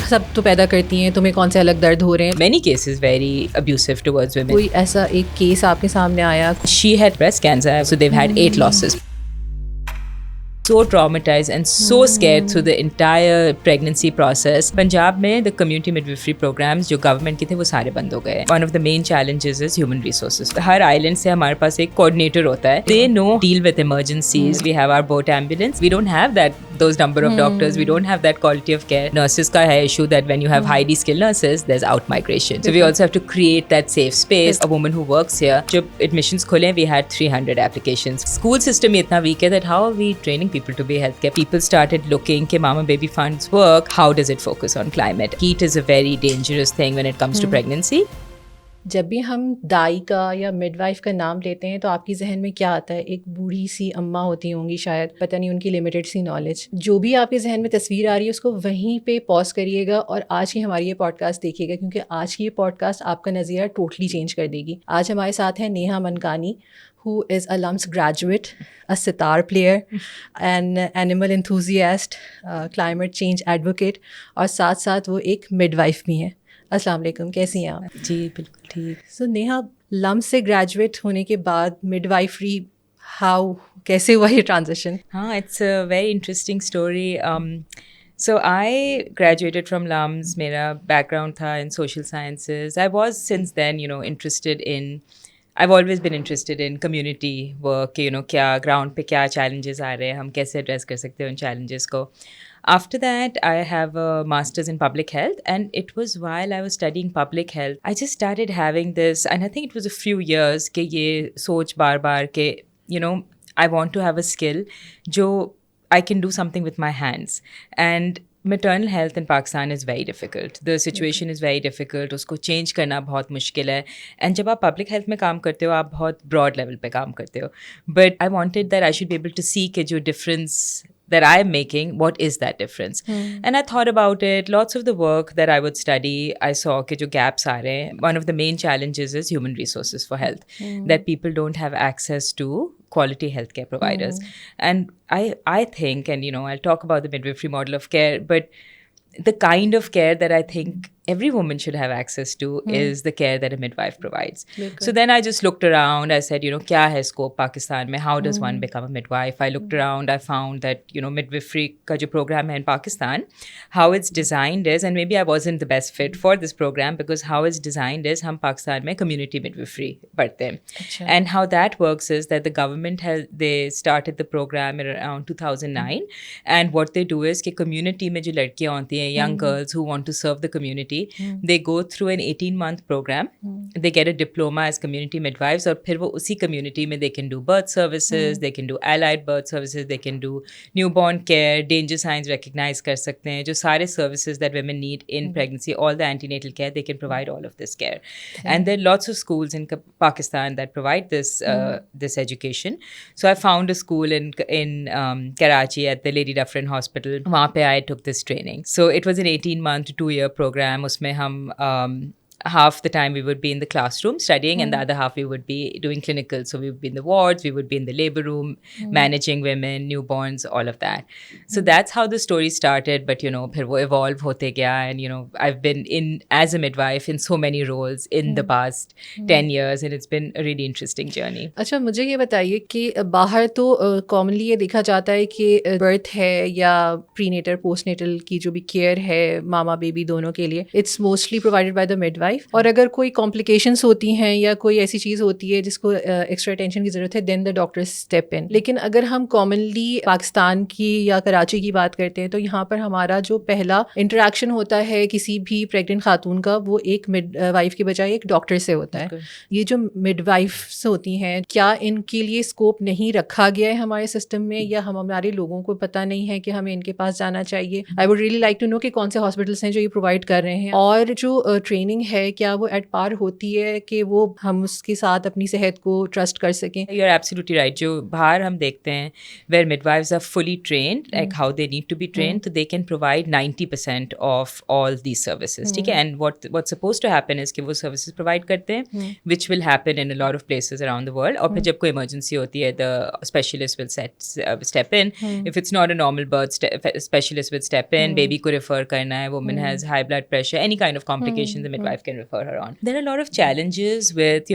सब तो पैदा करती हैं, तुम्हें कौन से अलग दर्द हो रहे हैं? Many cases very abusive towards women. कोई ऐसा एक केस आपके सामने आया? She had breast cancer, so they've had 8 losses. So traumatized and so scared through the entire pregnancy process. Punjab में the community midwifery programs जो government के थे वो सारे बंद हो गए. One of the main challenges is human resources. Her island से हमारे पास एक coordinator होता है. They know deal with emergencies. We have our boat ambulance. We don't have those number of doctors. We don't have that quality of care. Nurses का है issue that when you have highly skilled nurses, there's out migration. So we also have to create that safe space. A woman who works here, जब admissions खोले, we had 300 applications. School system इतना weak है that how are we training people to be healthcare? People started looking कि mama baby funds work. How does it focus on climate? Heat is a very dangerous thing when it comes to pregnancy. जब भी हम दाई का या midwife का नाम लेते हैं तो आपकी जहन में क्या आता है? एक बूढ़ी सी अम्मा होती होंगी शायद, पता नहीं, उनकी लिमिटेड सी नॉलेज। जो भी आपके जहन में तस्वीर आ रही है उसको वहीं पे पॉज करिएगा और आज की हमारी ये पॉडकास्ट देखिएगा, क्योंकि आज की ये पॉडकास्ट आपका नज़रिया टोटली चेंज कर देगी। आज हमारे साथ है Neha Mankani, who is a LUMS graduate, a sitar player, an animal enthusiast, climate change advocate, और साथ साथ वो एक midwife भी हैं। अस्सलाम वालेकुम, कैसी हैं आप? जी बिल्कुल ठीक। सो नेहा, LUMS से ग्रेजुएट होने के बाद मिडवाइफरी कैसे हुआ ये ट्रांजिशन? हाँ, it's a very interesting story. So I graduated from LUMS. मेरा background था in social sciences. I was since then, I've always been interested in community work, क्या ground पे क्या challenges आ रहे हैं, हम कैसे address कर सकते हैं उन challenges को. After that, I have a master's in public health, and it was while I was studying public health, I just started having this, and I think it was a few years कि ये सोच बार के, I want to have a skill जो I can do something with my hands. And maternal health in Pakistan is very difficult. The situation is very difficult. उसको change करना बहुत मुश्किल है. And जब आप public health में काम करते हो, आप बहुत broad level पे काम करते हो. But I wanted that I should be able to see कि जो difference that I'm making, what is that difference? And I thought about it. Lots of the work that I would study, I saw कि जो gaps आ रहे हैं. One of the main challenges is human resources for health. That people don't have access to quality healthcare providers. And I think, and I'll talk about the midwifery model of care, but the kind of care that I think every woman should have access to is the care that a midwife provides. So then I just looked around. I said, क्या है scope Pakistan में? How does one become a midwife? I looked around. I found that, midwifery का जो program है in Pakistan, how it's designed is, and maybe I wasn't the best fit for this program because how it's designed is हम पाकिस्तान में community midwifery पढ़ते हैं. And how that works is that the government they started the program in around 2009. And what they do is कि community में जो लड़कियाँ होती हैं, young girls who want to serve the community, they go through an 18-month program. They get a diploma as community midwives, और फिर वो उसी community में they can do birth services, they can do allied birth services, they can do newborn care, danger signs recognize कर सकते हैं, जो सारे services that women need in pregnancy, all the antenatal care, they can provide all of this care. And there are lots of schools in Pakistan that provide this education. So I found a school in Karachi at the Lady Dufferin Hospital. वहाँ पे I took this training. So it was an 18-month to 2-year program. उसमें हम half the time we would be in the classroom studying and the other half we would be doing clinical. So we would be in the wards, we would be in the labor room, managing women, newborns, all of that. So that's how the story started. But, फिर वो evolve होते गया. And, I've been in as a midwife in so many roles in the past 10 years. And it's been a really interesting journey. अच्छा, मुझे ये बताइए कि बाहर तो कॉमनली ये देखा जाता है कि बर्थ है या प्रीनेटल पोस्टनेटल की जो भी केयर है मामा बेबी दोनों के लिए, it's mostly provided by the midwife. और अगर कोई कॉम्प्लिकेशंस होती हैं या कोई ऐसी चीज़ होती है जिसको एक्स्ट्रा अटेंशन की ज़रूरत है, then the doctor step in. लेकिन अगर हम कॉमनली पाकिस्तान की या कराची की बात करते हैं तो यहाँ पर हमारा जो पहला इंटरेक्शन होता है किसी भी प्रेग्नेंट खातून का, वो एक मिडवाइफ के बजाय एक डॉक्टर से होता है. ये जो मिडवाइफ्स होती हैं, क्या इनके लिए स्कोप नहीं रखा गया है हमारे सिस्टम में, या हमारे लोगों को पता नहीं है कि हमें इनके पास जाना चाहिए? I would really like to know कि कौन से हॉस्पिटल्स हैं जो ये प्रोवाइड कर रहे हैं, और जो ट्रेनिंग है है, क्या वो एट पार होती है कि वो हम उसके साथ अपनी सेहत को ट्रस्ट कर सकें? You're absolutely right. जो बाहर हम देखते हैं where midwives are fully trained, like how they need to be trained, so they can provide 90% of all these services. ठीक है? And what's supposed to happen is कि वो services provide करते हैं, which will happen in a lot of places around the world. और फिर जब कोई emergency होती है, the specialist will step in. If it's not a normal birth, specialist will step in. Baby को refer करना है, woman has high blood pressure, any kind of complications, the midwife can refer her on. There are a lot of challenges with,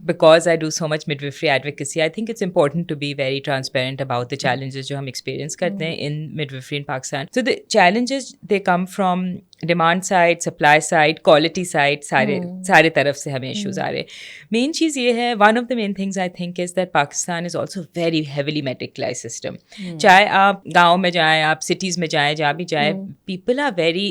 because I do so much midwifery advocacy, I think it's important to be very transparent about the challenges जो हम experience करते हैं in midwifery in Pakistan. So the challenges, they come from demand side, supply side, quality side, सारे तरफ से हमें issues आ रहे. Main चीज़ ये है, one of the main things I think is that Pakistan is also very heavily medicalized system. चाहे आप गाँव में जाएं, आप cities में जाएं, जहाँ भी जाएं, people are very,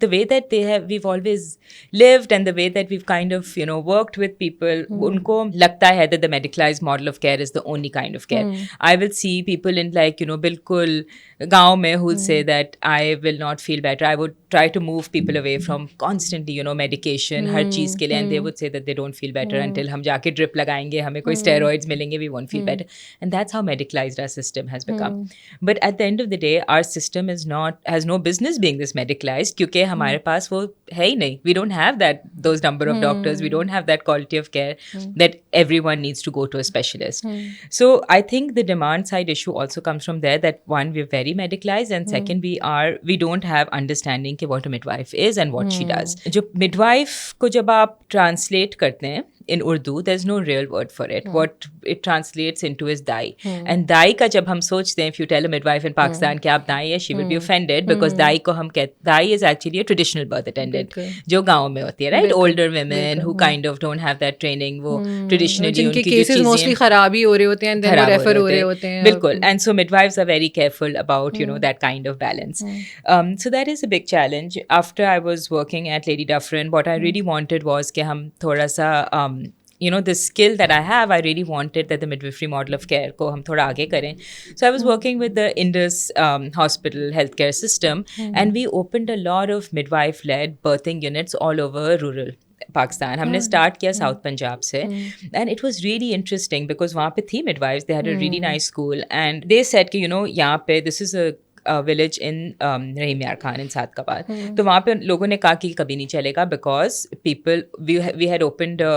the way that we've always lived and the way that we've kind of, worked with people, उनको लगता है that the medicalized model of care is the only kind of care. I will see people in बिल्कुल गाँव में who'll say that I will not feel better. I would try to move people away from constantly, medication, हर चीज़ के लिए, and they would say that they don't feel better until हम जाके drip लगाएंगे, हमें कोई steroids मिलेंगे, we won't feel better. And that's how medicalized our system has become. But at the end of the day, our system has no business being this medicalized, क्योंकि हमारे पास वो है ही नहीं. We don't have those number of doctors. We don't have that quality of care that everyone needs to go to a specialist. So I think the demand side issue also comes from there, that one, we're very medicalized, and second, we don't have understanding कि what a midwife is and what she does. जो midwife को जब आप translate करते हैं in Urdu, there's no real word for it. What it translates into is dai. And dai का जब हम सोचते हैं, if you tell a midwife in Pakistan कि आप दाई है, she will be offended, because दाई को हम कहते, दाई is actually a traditional birth attendant जो गाँव में होती है, right? Older women who kind of don't have that training, वो traditionally जिनके उनकी जो cases mostly खराब ही हो रहे होते हैं, and then वो refer हो रहे होते हैं. बिल्कुल. And so midwives are very careful about, that kind of balance. So that is a big challenge. After I was working at Lady Dufferin, what I really wanted was कि हम थोड़ा सा the skill that I have, I really wanted that the midwifery model of care को हम थोड़ा आगे करें. So I was working with the Indus hospital healthcare system, and we opened a lot of midwife-led birthing units all over rural Pakistan. हमने start किया South Punjab से, and it was really interesting because वहाँ पे थी midwives, they had a really nice school, and they said कि यहाँ पे, this is a village in Rahim Yar Khan in Sadkabad. तो वहाँ पे लोगों ने कहा कि कभी नहीं चलेगा, because we had opened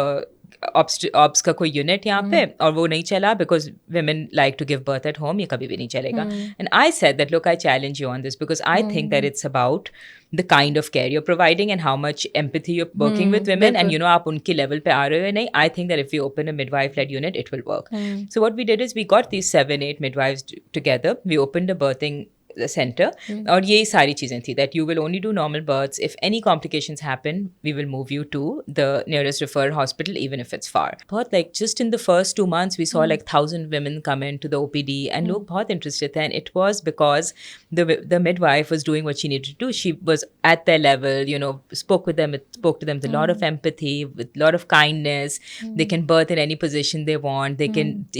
obs का कोई यूनिट यहाँ पे, और वो नहीं चला because women like to give birth at home, ये कभी भी नहीं चलेगा. And I said that, look, I challenge you on this, because I think that it's about the kind of care you're providing and how much empathy you're working with women, and आप उनके level पे आ रहे हो या नहीं. I think that if we open a midwife-led unit, it will work. So what we did is we got these 7-8 midwives together. We opened a birthing center, और यही सारी चीज़ें थी, that you will only do normal births. If any complications happen, we will move you to the nearest referral hospital, even if it's far. बहुत just in the first 2 months, we saw 1,000 women come into the OPD, and लोग बहुत interested थे, and it was because the midwife was doing what she needed to do. She was at their level, spoke to them with a lot of empathy, with a lot of kindness. They can birth in any position they want.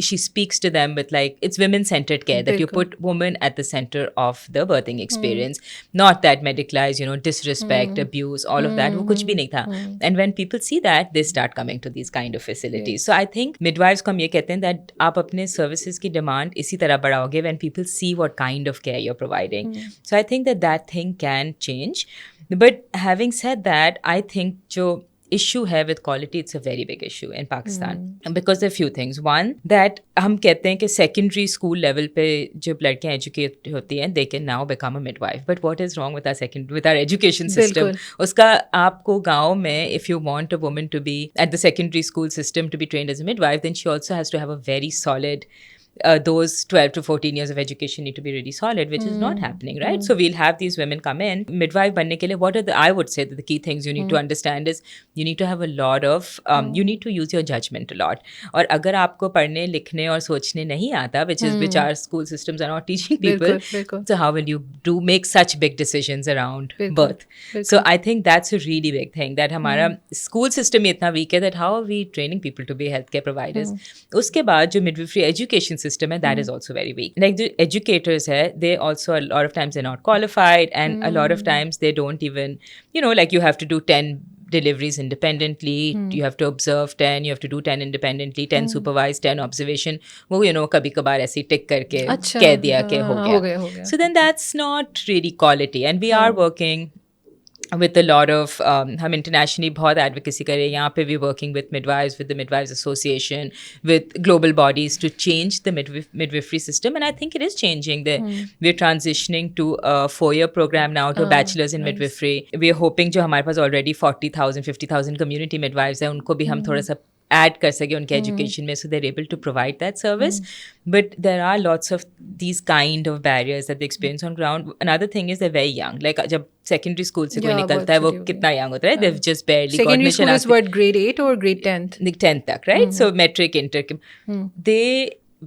She speaks to them with it's women-centered care, that you put woman at the center of the birthing experience, not that medicalized, disrespect, abuse, all of that. वो कुछ भी नहीं था. And when people see that, they start coming to these kind of facilities. So I think midwives को हम ये कहते हैं that आप अपने services की demand इसी तरह बढ़ाओगे when people see what kind of care you're providing. So I think that thing can change. But having said that, I think जो issue है with quality, it's a very big issue in Pakistan, because there are few things. One, that हम कहते हैं कि secondary school level पे जब लड़कियाँ educate होती हैं, they can now become a midwife. But what is wrong with our education system? उसका आपको गाँव में, if you want a woman to be at the secondary school system to be trained as a midwife, then she also has to have a very solid those 12 to 14 years of education need to be really solid, which is not happening, right? So we'll have these women come in. Midwife बनने के लिए, what are I would say that the key things you need to understand is you need to have a lot of, you need to use your judgment a lot. और अगर आपको पढ़ने, लिखने और सोचने नहीं आता, which our school systems are not teaching people, so how will you make such big decisions around birth? So I think that's a really big thing, that हमारा school system इतना weak है, that how are we training people to be healthcare providers? उसके बाद जो midwifery education system है, that is also very weak. Like the educators hai, they also, a lot of times they're not qualified, and a lot of times they don't even, you have to do 10 deliveries independently. You have to observe 10, you have to do 10 independently, 10 supervised, 10 observation. वो कभी कभार ऐसे टिक करके अच्छा, कह दिया कि हो हो गया So then that's not really quality, and we are working with a lot of हम internationally बहुत advocacy कर रहे हैं यहाँ पे. We working with midwives, with the Midwives Association, with global bodies to change the midwifery system, and I think it is changing. We're transitioning to a 4-year program now to bachelor's in midwifery. We're hoping जो हमारे पास already 40,000 50,000 community midwives हैं उनको भी हम थोड़ा सा add कर सके उनके education में, so they're able to provide that service. But there are lots of these kind of barriers that they experience on ground. Another thing is they're very young. Like जब secondary school से कोई निकलता है वो कितना young होता है, they've just barely got secondary school is what, grade 8 or grade 10th? 10th तक, right? So metric, inter,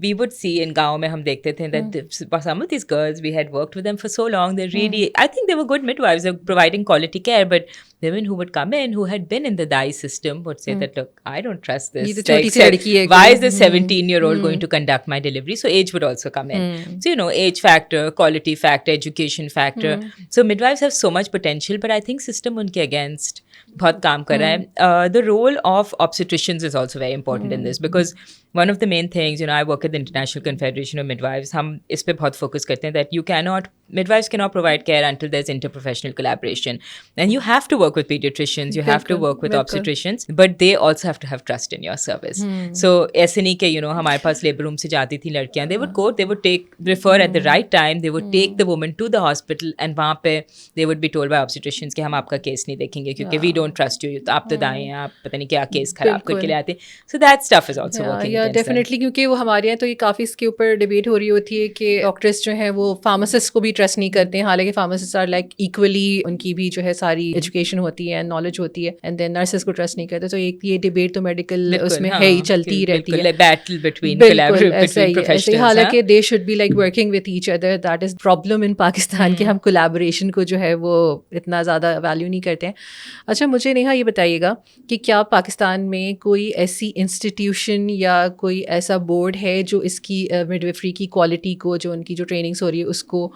we would see in गाँव में हम देखते थे that some of these girls, we had worked with them for so long, they really, I think they were good midwives, they were providing quality care, but women who would come in, who had been in the DAI system, would say that, look, I don't trust this. Like, why is this 17-year-old going to conduct my delivery? So age would also come in. So, age factor, quality factor, education factor. So midwives have so much potential, but I think system unke against बहुत काम कर रहा है. The role of obstetricians is also very important in this, because one of the main things, I work at the International Confederation of Midwives, हम इस पे बहुत focus करते हैं that midwives cannot provide care until there's interprofessional collaboration. And you have to work with pediatricians, you have to work with obstetricians, but they also have to have trust in your service. So ऐसे नहीं कि हमारे पास labor room से जाती थी लड़कियाँ, they would go, they would refer at the right time, they would take the woman to the hospital, and वहाँ पे they would be told by obstetricians कि हम आपका केस नहीं देखेंगे क्योंकि we don't trust you, आप तो दाएं हैं, आप पता नहीं क्या केस खराब करके ले आते हैं. So that stuff is also working against them. Definitely, क्योंकि वो हमारे यहाँ तो ये काफ़ी इसके ऊपर डिबेट हो रही होती है कि डॉक्टर्स जो हैं वो फार्मासिस्ट को भी ट्रस्ट नहीं करते हैं, हालांकि फार्मासिस्ट आर लाइक इक्वली, उनकी भी जो है सारी एजुकेशन होती है, नॉलेज होती है, एंड देन नर्सेस को ट्रस्ट नहीं करते. तो एक ये डिबेट तो मेडिकल उसमें है ही, चलती ही रहती है. Battle between professionals. हालांकि they should be like working with each other. That is problem in Pakistan कि हम कोलैबोरेशन को जो है वो इतना ज़्यादा वैल्यू नहीं करते हैं. अच्छा, मुझे नेहा ये बताइएगा कि क्या पाकिस्तान में कोई ऐसी इंस्टीट्यूशन या कोई ऐसा बोर्ड है जो इसकी मिडवाइफरी की क्वालिटी को, जो उनकी जो ट्रेनिंग्स हो रही है उसको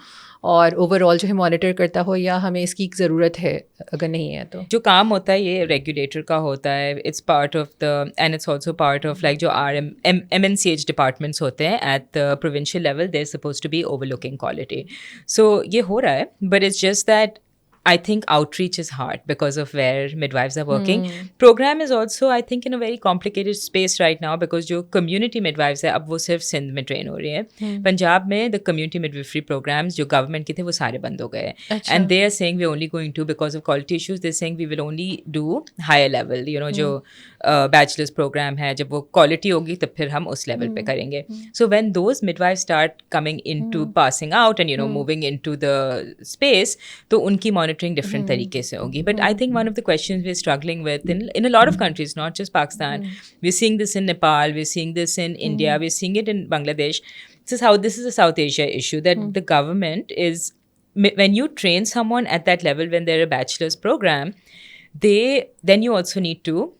और ओवरऑल जो है मॉनिटर करता हो, या हमें इसकी ज़रूरत है अगर नहीं है तो? जो काम होता है ये रेगुलेटर का होता है. It's part of the, and it's also part of like जो MNCH डिपार्टमेंट्स होते हैं at the provincial level, they are suppose to be overlooking quality. So ये हो रहा है, but it's just that I think outreach is hard because of where midwives are working. Program is also, I think, in a very complicated space right now because जो community midwives है अब वो सिर्फ सिंध में ट्रेन हो रही है. पंजाब में the community midwifery programs जो government के थे वो सारे बंद हो गए. And they are saying we're only going to, because of quality issues, they're saying we will only do higher level. जो bachelor's program है, जब वो quality होगी तब फिर हम उस level पे करेंगे. So when those midwives start coming into passing out and moving into the space, तो उनकी monitoring different तरीके से होगी. But I think one of the questions we're struggling with in a lot of countries, not just Pakistan, we're seeing this in Nepal, we're seeing this in India, we're seeing it in Bangladesh. This is a South Asia issue that the government is, when you train someone at that level when they're a bachelor's program, then you also need to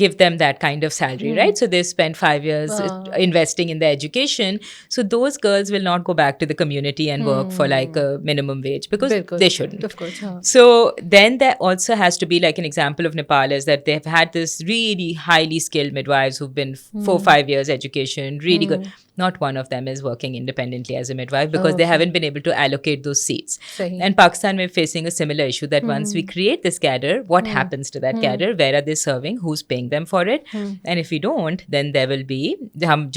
give them that kind of salary, right? So they spend 5 years investing in their education. So those girls will not go back to the community and work for like a minimum wage because they shouldn't. Of course. So then there also has to be like an example of Nepal is that they've had this really highly skilled midwives who've been 4-5 years education, really good. Not one of them is working independently as a midwife because they haven't been able to allocate those seats. And Pakistan, we're facing a similar issue that once we create this cadre, what happens to that cadre? Where are they serving? Who's paying them for it? And if we don't, then there will be,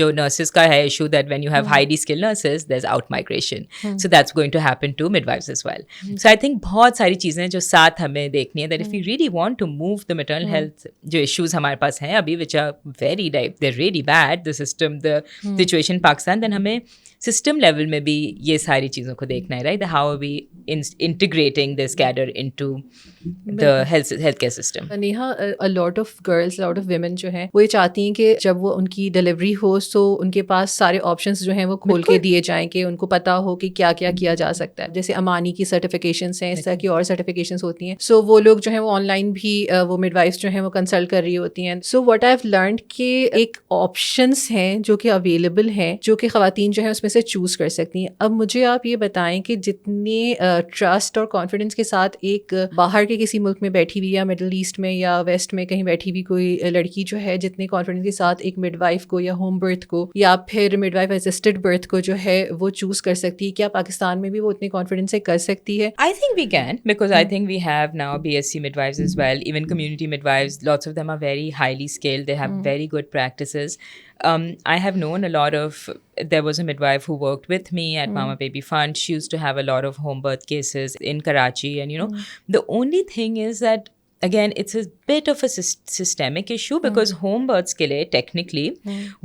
jo nurses ka hai issue that when you have highly skilled nurses, there's out migration. So that's going to happen to midwives as well. So I think बहुत सारी चीजें जो साथ हमें देखनी है, that if we really want to move the maternal health जो issues हमारे पास हैं अभी, which are very, they're really bad, the system, the situation in Pakistan, then हमें system level में भी ये सारी चीज़ों को देखना है, right? How are we integrating this cadre into the healthcare system? Neha, a lot of girls, a lot of women जो हैं वो ये चाहती हैं कि जब वो उनकी डिलीवरी हो तो उनके पास सारे ऑप्शंस जो हैं वो खोल के दिए जाएं, कि उनको पता हो कि क्या क्या किया जा सकता है. जैसे अमानी की सर्टिफिकेशंस हैं, इस तरह की और सर्टिफिकेशंस होती हैं. सो वो लोग जो हैं वो ऑनलाइन भी वो मिडवाइफ्स जो हैं वो कंसल्ट कर रही होती हैं. So what I have learned कि एक ऑप्शंस हैं जो कि अवेलेबल हैं हैं जो कि ख़वातीन जो है उसमें से चूज़ कर सकती हैं। अब मुझे आप ये बताएं कि जितने ट्रस्ट और कॉन्फिडेंस के साथ एक बाहर के किसी मुल्क में बैठी हुई या मिडल ईस्ट में या वेस्ट में कहीं बैठी हुई कोई लड़की जो है जितने कॉन्फिडेंस के साथ एक मिडवाइफ को या होम बर्थ को या फिर मिडवाइफ असिस्टेड बर्थ को जो है वो चूज़ कर सकती है, क्या पाकिस्तान में भी वो उतने कॉन्फिडेंस से कर सकती है? I think we can, because I think we have now BSc midwives as well, even community midwives. Lots of them are very highly skilled. They have very good practices. I have known a lot of. There was a midwife who worked with me at Mama Baby Fund. She used to have a lot of home birth cases in Karachi, and the only thing is that, again, it's a bit of a systemic issue, because home births ke liye, technically,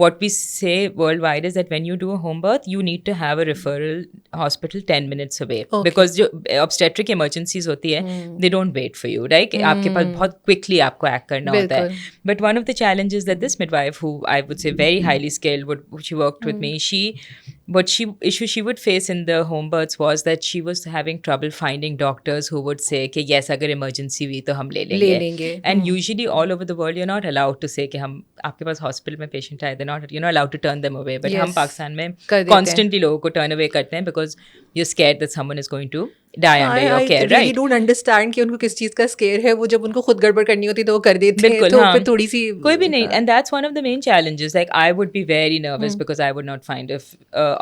what we say worldwide is that when you do a home birth, you need to have a referral hospital 10 minutes away. Okay. Because jo obstetric emergencies hoti hai, they don't wait for you, right? Aapke paas bahut quickly aapko act karna hota hai. But one of the challenges that this midwife, who I would say very highly skilled, she worked with me, what she would face in the home births was that she was having trouble finding doctors who would say कि yes, अगर emergency हुई तो हम ले लेंगे. And usually all over the world you're not allowed to say कि हम आपके पास hospital में patient आए, you're not allowed to turn them away. But हम पाकिस्तान में constantly लोगों को turn away करते हैं because you're scared that someone is going to die under your care, right? I don't understand कि उनको किस चीज़ का scare है, वो जब उनको खुद गड़बड़ करनी होती तो वो कर देते हैं, तो फिर थोड़ी सी कोई भी नहीं. And that's one of the main challenges. Like I would be very nervous because I would not find a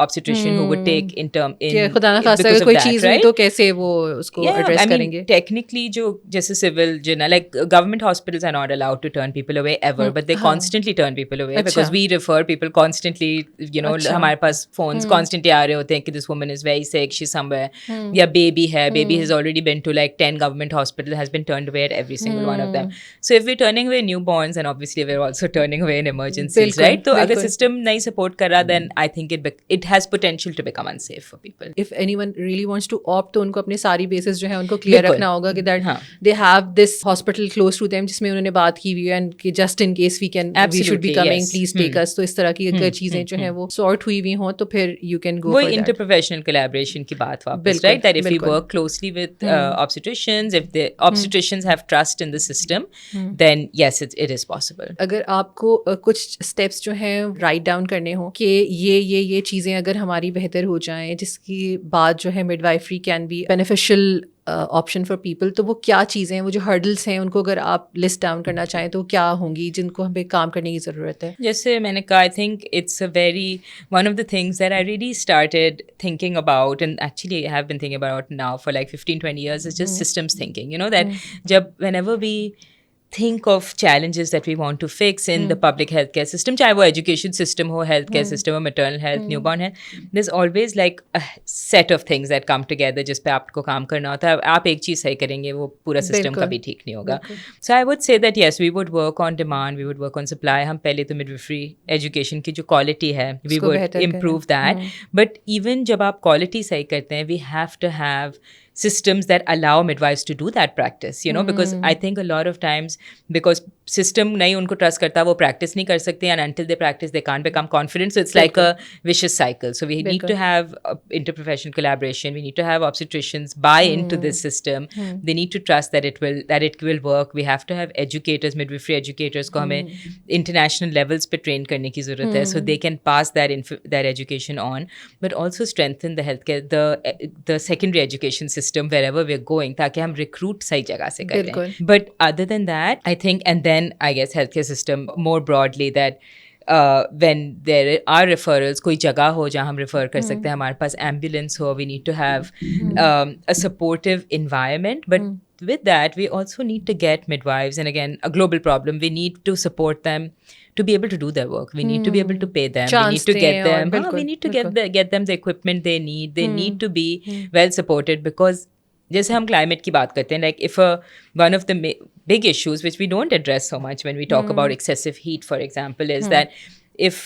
obstetrician who would take in खुदा ना खासा अगर कोई चीज़ हुई तो कैसे वो उसको address करेंगे? Technically जो जैसे civil like government hospitals are not allowed to turn people away ever, but they constantly turn people away because we refer people constantly. हमारे पास phones constantly आ रहे होते हैं कि this woman is very sick, she's somewhere, या baby has already been to like 10 government hospitals, has been turned away at every single one of them. So if we're turning away newborns, and obviously we're also turning away in emergencies, right? So अगर system नहीं support कर रहा, then I think it has potential to become unsafe for people. If anyone really wants to opt, तो उनको अपने सारी bases जो है उनको clear रखना होगा कि that they have this hospital close to them जिसमें उन्होंने बात की हुई है, and कि just in case we should be coming, please take us. तो इस तरह की अगर चीजें जो हैं वो sort हुई हुई हों तो फिर you can go for that. वही interprofessional collaboration की बात वापस, right? That if we work closely with obstetricians, if the obstetricians have trust in the system, then yes, it is possible. अगर आपको कुछ steps जो हैं write down करने हो कि ये चीज़ें अगर हमारी बेहतर हो जाएं जिसकी बाद जो है midwifery can be beneficial option for people, तो वो क्या चीज़ें हैं, वो जो हर्डल्स हैं उनको अगर आप लिस्ट डाउन करना चाहें तो क्या होंगी जिनको हमें काम करने की ज़रूरत है? जैसे मैंने कहा, I think it's a very one of the things that I really started thinking about, and actually I have been thinking about now for like 15-20 years, is just systems thinking. You know that जब whenever we think of challenges that we want to fix in the public healthcare system, चाहे वो education system हो, healthcare system हो, maternal health, newborn health, there's always like a set of things that come together जिस पे आपको काम करना होता है. आप एक चीज़ सही करेंगे वो पूरा system कभी ठीक नहीं होगा. So I would say that yes, we would work on demand, we would work on supply. हम पहले तो midwifery education की जो quality है, we would improve that. But even जब आप quality सही करते हैं, we have to have systems that allow midwives to do that practice, you know, because I think a lot of times, because system नहीं उनको trust करता, वो practice नहीं कर सकते, and until they practice they can't become confident, so it's like a vicious cycle. So we need to have interprofessional collaboration, we need to have obstetricians buy into this system, they need to trust that it will work. We have to have educators, midwifery educators को हमें international levels पे train करने की ज़रूरत है, so they can pass that education on, but also strengthen the healthcare, the secondary education system wherever we're going, ताकि हम recruit सही जगह से करें. But other than that, I think, and then I guess healthcare system more broadly, that when there are referrals, कोई जगह हो जहाँ हम refer कर सकते हैं, हमारे पास ambulance हो, we need to have a supportive environment. But with that, we also need to get midwives, and again, a global problem, we need to support them to be able to do their work. We need to be able to pay them. We need to get them. We need to get them the equipment they need. They need to be well supported, because जैसे हम climate की बात करते हैं, like if one of the big issues which we don't address so much when we talk about excessive heat, for example, is that if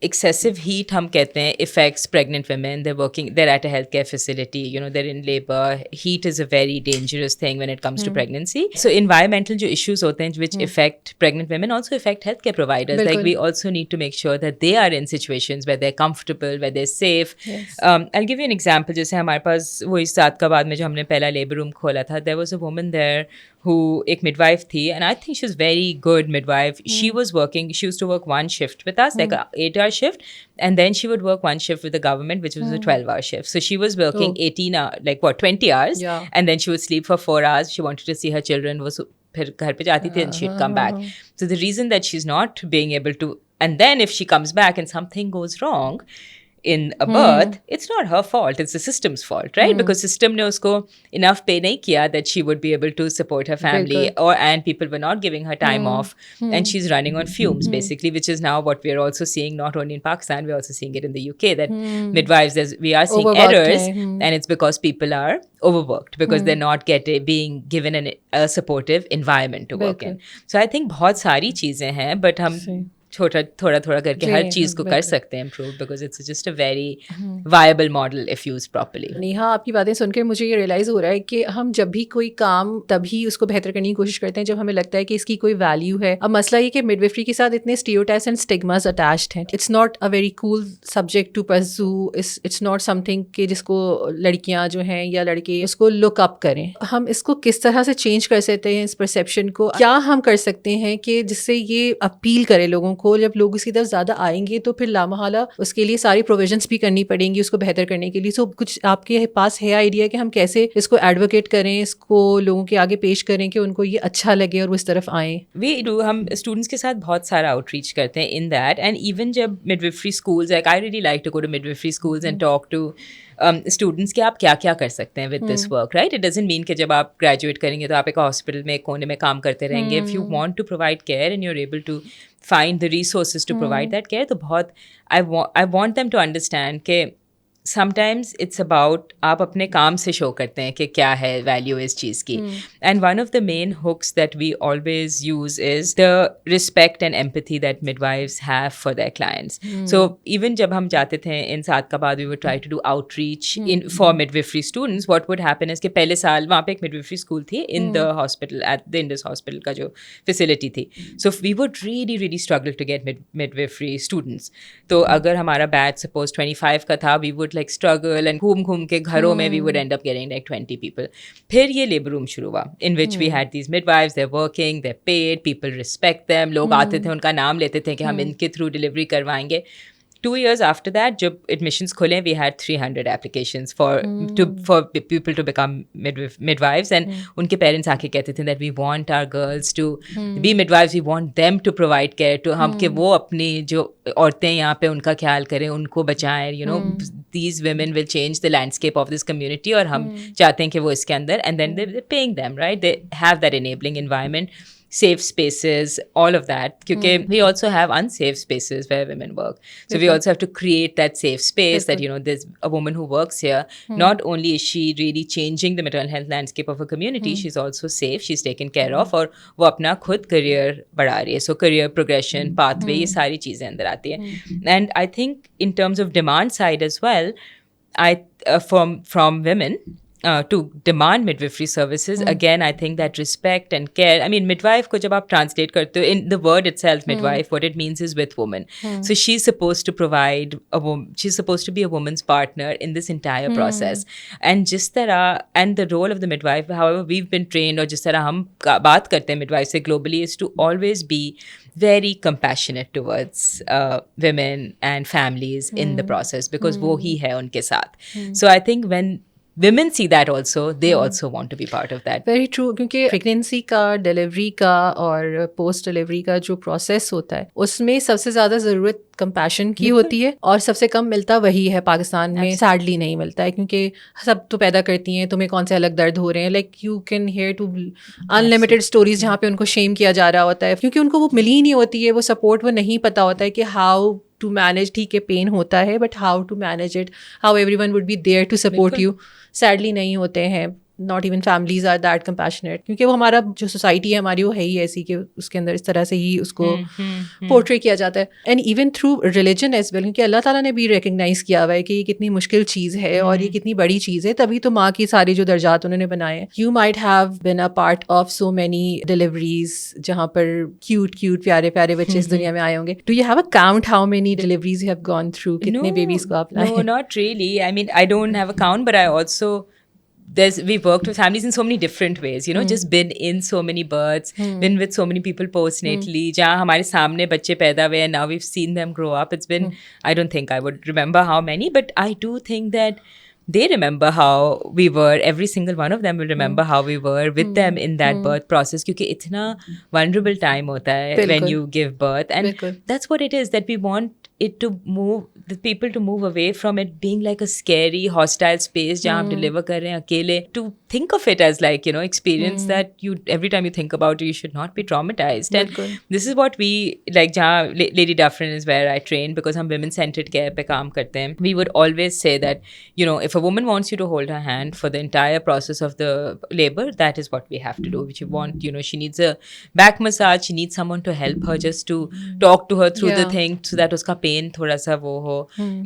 excessive heat, हम कहते हैं, affects pregnant women. They're at a healthcare facility, you know, they're in labor. Heat is a very dangerous thing when it comes to pregnancy. So environmental जो issues होते हैं which affect pregnant women also affect healthcare providers. Like we also need to make sure that they are in situations where they're comfortable, where they're safe. I'll give you an example. जैसे हमारे पास वो इस सादकाबाद में जो हमने पहला labor room खोला था, there was a woman there who एक midwife थी, and I think she was very good midwife. She was working, she used to work one shift with us, like a 8-hour 8-hour shift, and then she would work one shift with the government, which was a 12-hour shift. So she was working 20 hours, Yeah. and then she would sleep for 4 hours. She wanted to see her children. वो फिर घर पे जाती थी, and she'd come back. So the reason that she's not being able to, and then if she comes back and something goes wrong in a birth, it's not her fault, it's the system's fault, right? Because system ne usko enough pay nahi kiya that she would be able to support her family, and people were not giving her time off, and she's running on fumes basically, which is now what we are also seeing, not only in Pakistan, we're also seeing it in the UK, that midwives, we are seeing errors, and it's because people are overworked, because they're not being given a supportive environment to work in. So I think बहुत सारी चीज़ें हैं, but हम थोड़ा थोड़ा करके हर चीज़ को कर सकते हैं improve, because it's just a very viable model if used properly. Neha, आपकी बातें सुनकर मुझे ये रियलाइज़ हो रहा है कि हम जब भी कोई काम तभी उसको बेहतर करने की कोशिश करते हैं जब हमें लगता है कि इसकी कोई वैल्यू है. अब मसला ये कि मिडवाइफरी के साथ इतने स्टीरियोटाइप्स एंड स्टिग्मास अटैच्ड हैं. It's not a very cool subject to pursue. It's not something कि जिसको लड़कियां जो हैं या लड़के उसको लुक अप करें. हम इसको किस तरह से चेंज कर सकते हैं, इस परसेप्शन को क्या हम कर सकते हैं कि जिससे ये अपील करे लोगों को. जब लोग इसकी तरफ ज़्यादा आएंगे तो फिर लामहला उसके लिए सारी प्रोविजंस भी करनी पड़ेंगी उसको बेहतर करने के लिए. सो कुछ आपके पास है आइडिया कि हम कैसे इसको एडवोकेट करें, इसको लोगों के आगे पेश करें कि उनको ये अच्छा लगे और वो इस तरफ आएँ? We do. हम स्टूडेंट्स के साथ बहुत सारा आउटरीच करते हैं इन दैट, एंड इवन जब midwifery schools, like I really like to go to midwifery schools and talk to students कि आप क्या क्या कर सकते हैं with this work, right? It doesn't mean कि जब आप ग्रेजुएट करेंगे तो आप एक हॉस्पिटल में एक कोने में काम करते रहेंगे. If you want to provide care and you are able to find the resources to provide that care, तो बहुत I want them to understand कि sometimes it's about आप अपने काम से शो करते हैं कि क्या है वैल्यू इस चीज़ की. And one of the main hooks that we always use is the respect and empathy that midwives have for their clients. So even जब हम जाते थे in Sadiqabad, we would try to do outreach for midwifery students. What would happen is कि पहले साल वहाँ पे एक midwifery school थी in the hospital, at the Indus Hospital का जो facility थी. So we would really struggle to get midwifery students. तो अगर हमारा batch suppose 25 का था, we would like struggle and घूम के घरों में we would end up getting like 20 people. फिर ये labor room शुरू हुआ in which we had these midwives, they're working, they're paid, people respect them. लोग आते थे, उनका नाम लेते थे कि हम इनके through delivery करवाएंगे. 2 years after that, जब admissions खुले, we had 300 applications for people to become midwives, and उनके parents आके कहते थे that we want our girls to be midwives, we want them to provide care to हम, कि वो अपनी जो औरतें यहाँ पे उनका ख्याल करें, उनको बचाएं. You know, these women will change the landscape of this community, और हम चाहते हैं कि वो इसके अंदर, and then they're paying them, right? They have that enabling environment, safe spaces, all of that. Because we also have unsafe spaces where women work. So we also have to create that safe space that, you know, there's a woman who works here. Not only is she really changing the maternal health landscape of a community, she's also safe, she's taken care of, और वो अपना खुद career बढ़ा रही है. So career progression, pathway, ये सारी चीज़ें अंदर आती हैं. And I think in terms of demand side as well, from women, to demand midwifery services, again, I think that respect and care. I mean, midwife को जब आप translate करते हो, in the word itself, midwife, what it means is with woman. So she's supposed to provide she's supposed to be a woman's partner in this entire process. And जिस तरह, and the role of the midwife, however we've been trained, और जिस तरह हम बात करते हैं midwife से globally, is to always be very compassionate towards women and families in the process, because वो ही है उनके साथ. So I think when women see that also, they also want to be part of that. Very true, क्योंकि pregnancy का, delivery का और post delivery का जो प्रोसेस होता है उसमें सबसे ज़्यादा ज़रूरत कंपैशन की होती है, और सबसे कम मिलता वही है पाकिस्तान में. सैडली नहीं मिलता है, क्योंकि सब तो पैदा करती हैं, तुम्हें कौन से अलग दर्द हो रहे हैं. Like you can hear to unlimited stories जहाँ पे उनको शेम किया जा रहा होता है, क्योंकि उनको वो मिली ही नहीं होती है, वो सपोर्ट वो नहीं पता होता है कि हाउ टू मैनेज. ठीक है, पेन होता है, but how to manage it, how everyone would be there to support you. Sadly नहीं होते हैं. Not even families are that compassionate, क्योंकि वो हमारा जो सोसाइटी है हमारी, वो है ही ऐसी कि उसके अंदर इस तरह से ही उसको पोर्ट्रे किया जाता है. And even through religion as well, क्योंकि अल्लाह ताला ने भी रिकग्नाइज किया हुआ है कि ये कितनी मुश्किल चीज़ है और ये कितनी बड़ी चीज़ है, तभी तो माँ की सारी जो दर्जात उन्होंने बनाए हैं. You might have been a part of so many deliveries जहाँ पर क्यूट प्यारे प्यारे बच्चे इस दुनिया में आए होंगे. Do you have a count how many deliveries you have gone through? कितने बेबीज को आप लाए? No, not really. I mean, I don't have a count, but I also we've worked with families in so many different ways, you know, just been in so many births, been with so many people postnatally, जहाँ हमारे सामने बच्चे पैदा हुए and now we've seen them grow up. It's been, I don't think I would remember how many, but I do think that they remember how we were. Every single one of them will remember how we were with them in that birth process, क्योंकि इतना vulnerable time होता है when you give birth, and that's what it is, that we want it to move, the people to move away from it being like a scary, hostile space जहाँ आप deliver कर रहे हैं अकेले, to think of it as like, you know, experience that you, every time you think about it, you should not be traumatized. And this is what we, like जहाँ Lady Dufferin is where I train, because हम women-centered care पे काम करते हैं. We would always say that, you know, if a woman wants you to hold her hand for the entire process of the labor, that is what we have to do. Which you want, you know, she needs a back massage, she needs someone to help her, just to talk to her through the thing, so that उसका pain थोड़ा सा वो हो,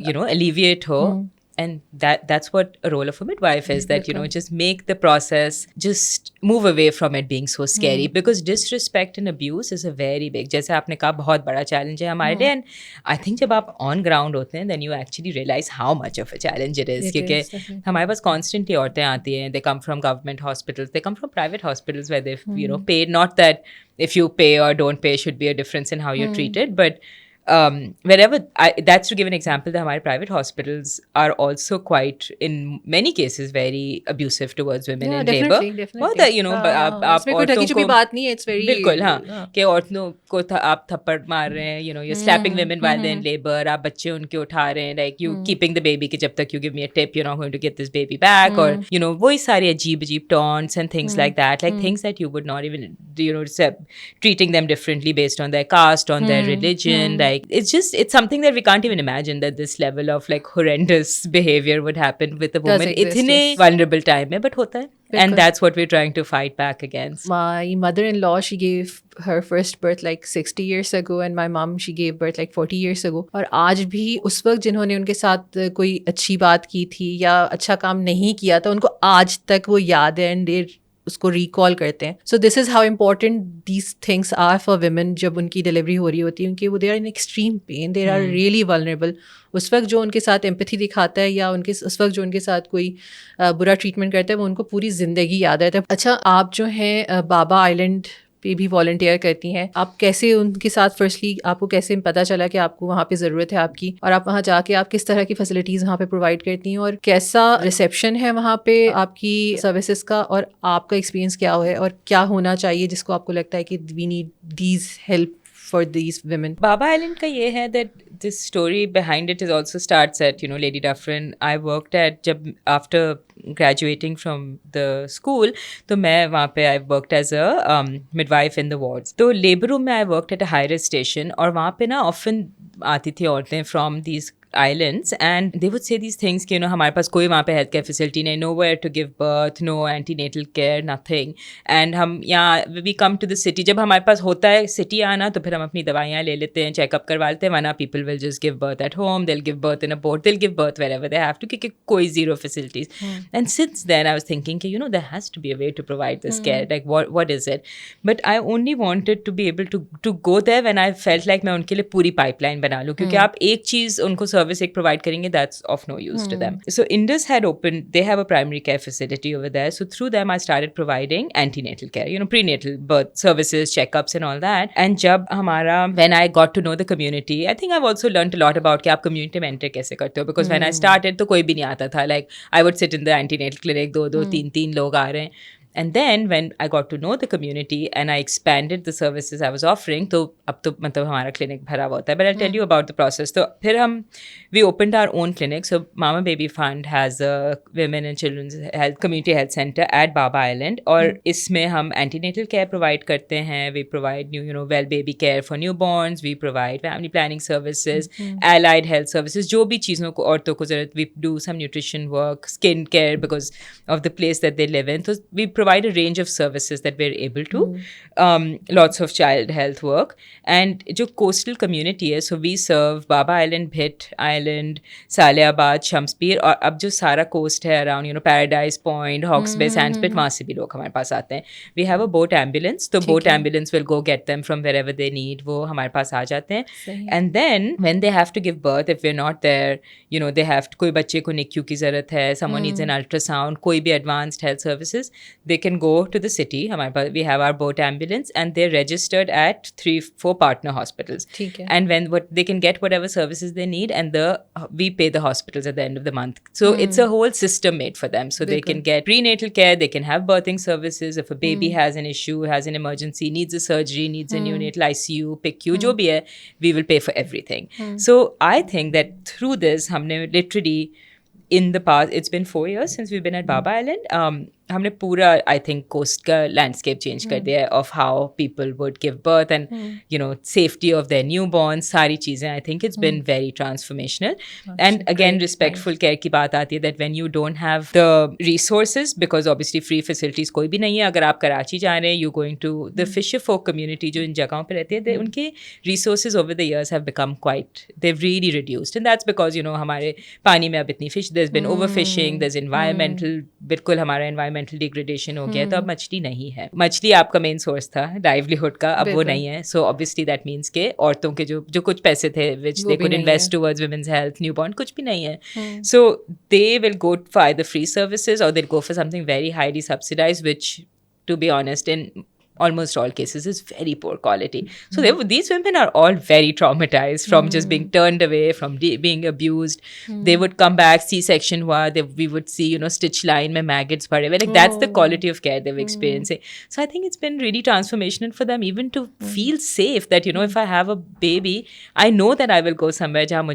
you know, alleviate हो. And that's what a role of a midwife is, that, you know, just make the process, just move away from it being so scary, because disrespect and abuse is a very big, जैसे आपने कहा, बहुत बड़ा challenge है हमारे लिए. And I think जब आप on ground होते हैं, then you actually realize how much of a challenge it is, क्योंकि हमारे पास constantly औरतें आती हैं, they come from government hospitals, they come from private hospitals where they've, you know, paid, not that if you pay or don't pay should be a difference in how you're treated, but wherever, that's to give an example, that हमारे private hospitals are also quite, in many cases, very abusive towards women in labor. बहुत है, you know, आप औरतों को बात नहीं है, it's very, बिल्कुल, हाँ, कि औरतों को आप थप्पड़ मार रहे हैं, you know, you're slapping women while they're in labor, आप बच्चे उनके उठा रहे हैं, like you keeping the baby, कि जब तक you give me a tip, you're not going to get this baby back, or, you know, वही सारी अजीब taunts and things like that, like things that you would not even, you know, treating them differently based on their caste, on their religion, like, it's something that we can't even imagine, that this level of like horrendous behavior would happen with a woman इतने vulnerable time में, but होता है. And that's what we're trying to fight back against. My mother-in-law, she gave her first birth like 60 years ago, and my mom, she gave birth like 40 years ago. और आज भी उस वक्त जिन्होंने उनके साथ कोई अच्छी बात की थी या अच्छा काम नहीं किया था, उनको आज तक वो याद है, and they उसको रिकॉल करते हैं. So this is how important these things are for women. जब उनकी डिलीवरी हो रही होती है, उनकी वो they are in extreme pain, they are really vulnerable. उस वक्त जो उनके साथ एम्पैथी दिखाता है, या उनके उस वक्त जो उनके साथ कोई बुरा ट्रीटमेंट करता है, वो उनको पूरी ज़िंदगी याद रहता है. अच्छा, आप जो हैं बाबा आइलैंड पे भी वॉलंटियर करती हैं, आप कैसे उनके साथ, फर्स्टली आपको कैसे पता चला कि आपको वहाँ पे ज़रूरत है आपकी, और आप वहाँ जाके आप किस तरह की फैसिलिटीज़ वहाँ पे प्रोवाइड करती हैं, और कैसा रिसेप्शन है वहाँ पे आपकी सर्विसेज का, और आपका एक्सपीरियंस क्या है, और क्या होना चाहिए जिसको आपको लगता है कि we need these help for these women? Baba Island का ये है that this story behind it is also starts at, you know, Lady Dufferin. I worked at, जब after graduating from the school, तो मैं वहाँ पे I worked as a midwife in the wards. तो labor room में I worked at a high risk station, और वहाँ पे ना often आती थी औरतें from these islands, and they would say these things कि, you know, हमारे पास कोई वहाँ पे हेल्थ केयर फैसिलिटी नहीं, nowhere to give birth, no antenatal care, nothing, and हम यहाँ we come to the city. जब हमारे पास होता है सिटी आना, तो फिर हम अपनी दवाइयाँ ले लेते हैं, चेकअप करवा लेते हैं, वरना people will just give birth at home, they'll give birth in a boat, they'll give birth wherever they have to, क्योंकि कोई zero facilities. And since then I was thinking कि, you know, there has to be a way to provide this care, like what is it? But I only wanted to be able to go there when I felt like मैं उनके लिए पूरी pipeline बना लूँ, क्योंकि आप एक चीज़ उनको सर्विस एक प्रोवाइड करेंगे, that's of no use to them. So Indus had opened, they have a primary care facility over there, so through them I started providing antenatal care, you know, prenatal birth services, checkups and all that. And जब हमारा, when I got to know the community, I think I've also learned a lot about कि आप community में enter कैसे करते हो, because when I started तो कोई भी नहीं आता था, like I would sit in the antenatal clinic, दो तीन लोग आ रहे हैं. And then when I got to know the community and I expanded the services I was offering, तो अब तो मतलब हमारा clinic भरा हुआ होता है. But I'll tell you about the process. तो फिर we opened our own clinic. So Mama Baby Fund has a Women and Children's Health Community Health Center at Baba Island, और इसमें हम antenatal care provide करते हैं. We provide you know, well baby care for newborns. We provide family planning services, allied health services, जो भी चीज़ों को औरतों को ज़रूरत. We do some nutrition work, skin care because of the place that they live in. So we provide a range of services that we're able to. Lots of child health work. And जो coastal community है, so we serve Baba Island, Bhit Island, Saliabad, Shamspeer, और अब जो सारा coast है around, you know, Paradise Point, Hawke's Bay, Sands Pit, वहाँ से भी लोग हमारे पास आते हैं. We have a boat ambulance, तो boat ambulance will go get them from wherever they need, वो हमारे पास आ जाते हैं. And then when they have to give birth, if we're not there, you know, they have to, कोई बच्चे को NICU की ज़रूरत है, someone needs an ultrasound, कोई भी advanced health services, they can go to the city. हमारे पास we have our boat ambulance and they're registered at 3-4 partner hospitals. And when they can get whatever services they need, and we pay the hospitals at the end of the month. So it's a whole system made for them. So they can get prenatal care, they can have birthing services. If a baby has an issue, has an emergency, needs a surgery, needs a neonatal ICU, PICU, जो भी है, we will pay for everything. So I think that through this, हमने literally in the past, it's been 4 years since we've been at Baba Island. हमने पूरा I think coast का landscape change कर दिया है of how people would give birth and you know safety of their newborns, सारी चीज़ें. I think it's been very transformational. And again respectful care की बात आती है that when you don't have the resources, because obviously free facilities कोई भी नहीं है. अगर आप कराची जा रहे हैं, you going to the fisher folk community जो इन जगहों पे रहती है, उनके resources over the years have become they've really reduced, and that's because you know हमारे पानी में अब इतनी fish, there's been overfishing, there's environmental, बिल्कुल हमारा environmental degradation हो गया, तो अब मछली नहीं है. मछली आपका मेन सोर्स था लाइवलीहुड का, अब वो नहीं है. सो ऑब्वियसली दैट मीन्स के औरतों के जो कुछ पैसे थे which they could invest towards women's health, newborn, कुछ भी नहीं है. So they will go for either free services और they go for something very highly subsidised, which to be honest in almost all cases is very poor quality. So these women are all very traumatized from just being turned away, from being abused. They would come back, C-section hua, we would see, you know, stitch line mein maggots pade huए. Like that's the quality of care they were experiencing. So I think it's been really transformational for them even to feel safe that, you know, if I have a baby, I know that I will go somewhere jahan